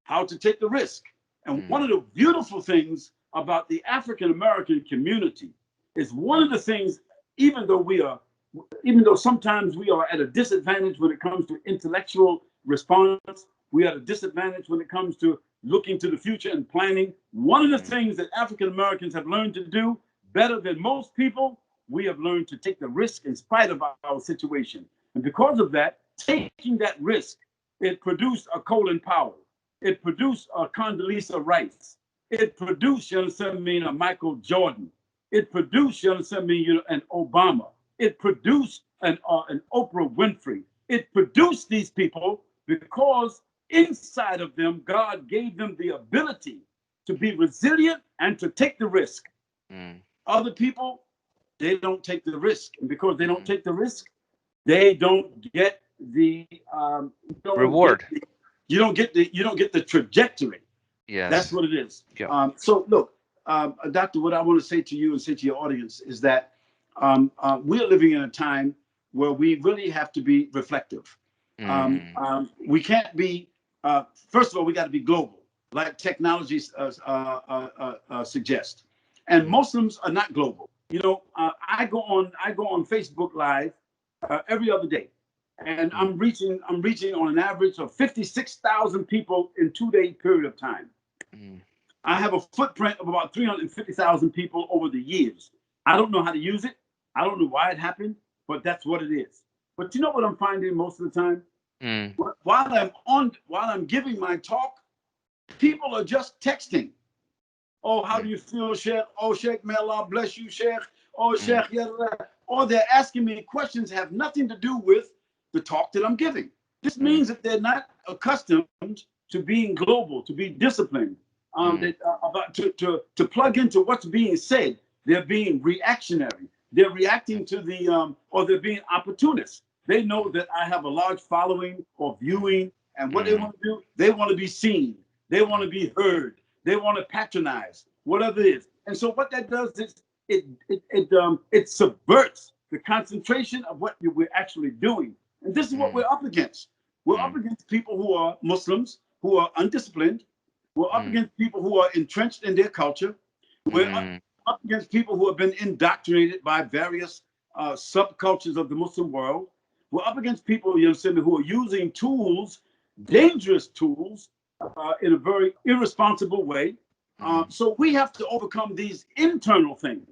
how to take the risk. And one of the beautiful things about the African American community is one of the things, even though sometimes we are at a disadvantage when it comes to intellectual response, we are at a disadvantage when it comes to looking to the future and planning. One of the things that African Americans have learned to do better than most people, we have learned to take the risk in spite of our situation. And because of that, taking that risk, it produced a Colin Powell. It produced a Condoleezza Rice. It produced, you understand me, a Michael Jordan. It produced, you understand me, an Obama. It produced an Oprah Winfrey. It produced these people because inside of them, God gave them the ability to be resilient and to take the risk. Other people, they don't take the risk. And because they don't take the risk, they don't get the reward. You don't get the trajectory. Yes. That's what it is. Yeah. So look, Doctor, what I want to say to you and say to your audience is that we're living in a time where we really have to be reflective. We can't be, first of all, we got to be global, like technology suggests. And Muslims are not global. You know, I go on Facebook Live every other day, and I'm reaching on an average of 56,000 people in 2-day period of time. I have a footprint of about 350,000 people over the years. I don't know how to use it. I don't know why it happened, but that's what it is. But you know what I'm finding most of the time? While I'm giving my talk, people are just texting. Oh, how do you feel, Shaykh? Oh, Shaykh, may Allah bless you, Shaykh. Oh, Shaykh, or they're asking me questions that have nothing to do with the talk that I'm giving. This means that they're not accustomed to being global, to be disciplined, to plug into what's being said. They're being reactionary. They're reacting to or they're being opportunists. They know that I have a large following or viewing, and what they want to do, they want to be seen. They want to be heard. They want to patronize, whatever it is. And so what that does is it subverts the concentration of what we're actually doing. And this is what we're up against. We're up against people who are Muslims, who are undisciplined. We're up against people who are entrenched in their culture. We're up against people who have been indoctrinated by various subcultures of the Muslim world. We're up against people, you understand, who are using tools, dangerous tools, in a very irresponsible way. So we have to overcome these internal things.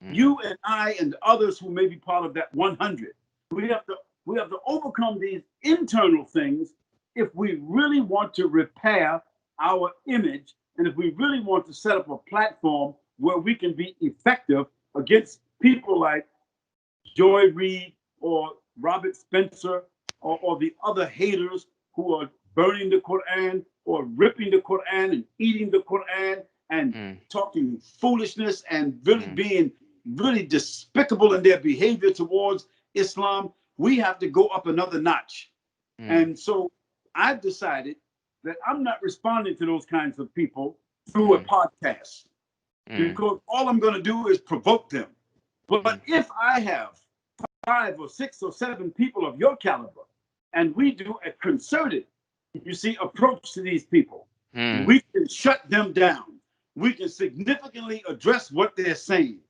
You and I and others who may be part of that 100. We have to overcome these internal things if we really want to repair our image, and if we really want to set up a platform where we can be effective against people like Joy Reid or Robert Spencer or the other haters who are burning the Quran or ripping the Quran and eating the Quran and talking foolishness and really being really despicable in their behavior towards Islam. We have to go up another notch. And so I've decided that I'm not responding to those kinds of people through a podcast, because all I'm going to do is provoke them. But if I have 5 or 6 or 7 people of your caliber, and we do a concerted, you see, approach to these people, we can shut them down. We can significantly address what they're saying,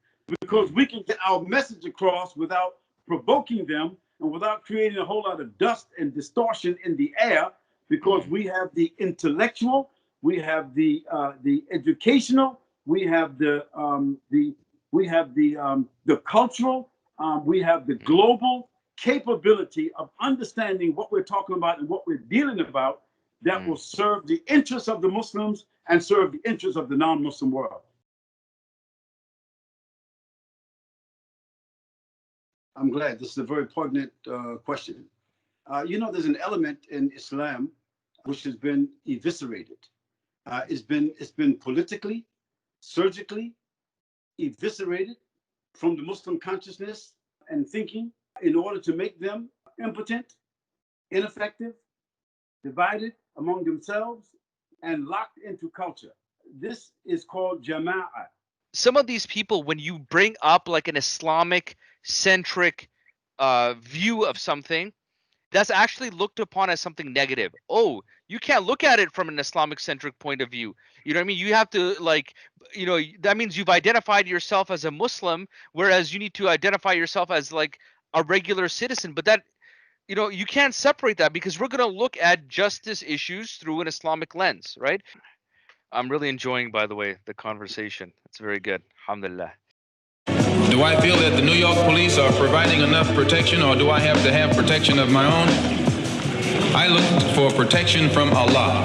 because we can get our message across without provoking them and without creating a whole lot of dust and distortion in the air, because we have the intellectual, we have the educational, we have the cultural, we have the global capability of understanding what we're talking about and what we're dealing about that will serve the interests of the Muslims and serve the interests of the non-Muslim world. I'm glad. This is a very poignant question. You know, there's an element in Islam which has been eviscerated. It's been politically, surgically eviscerated from the Muslim consciousness and thinking in order to make them impotent, ineffective, divided among themselves, and locked into culture. This is called jama'ah. Some of these people, when you bring up like an Islamic centric view of something, that's actually looked upon as something negative. Oh, you can't look at it from an Islamic centric point of view. You know what I mean? You have to, like, you know, that means you've identified yourself as a Muslim, whereas you need to identify yourself as like a regular citizen. But that, you know, you can't separate that, because we're going to look at justice issues through an Islamic lens, right? I'm really enjoying, by the way, the conversation. It's very good. Alhamdulillah. Do I feel that the New York police are providing enough protection, or do I have to have protection of my own? I look for protection from Allah.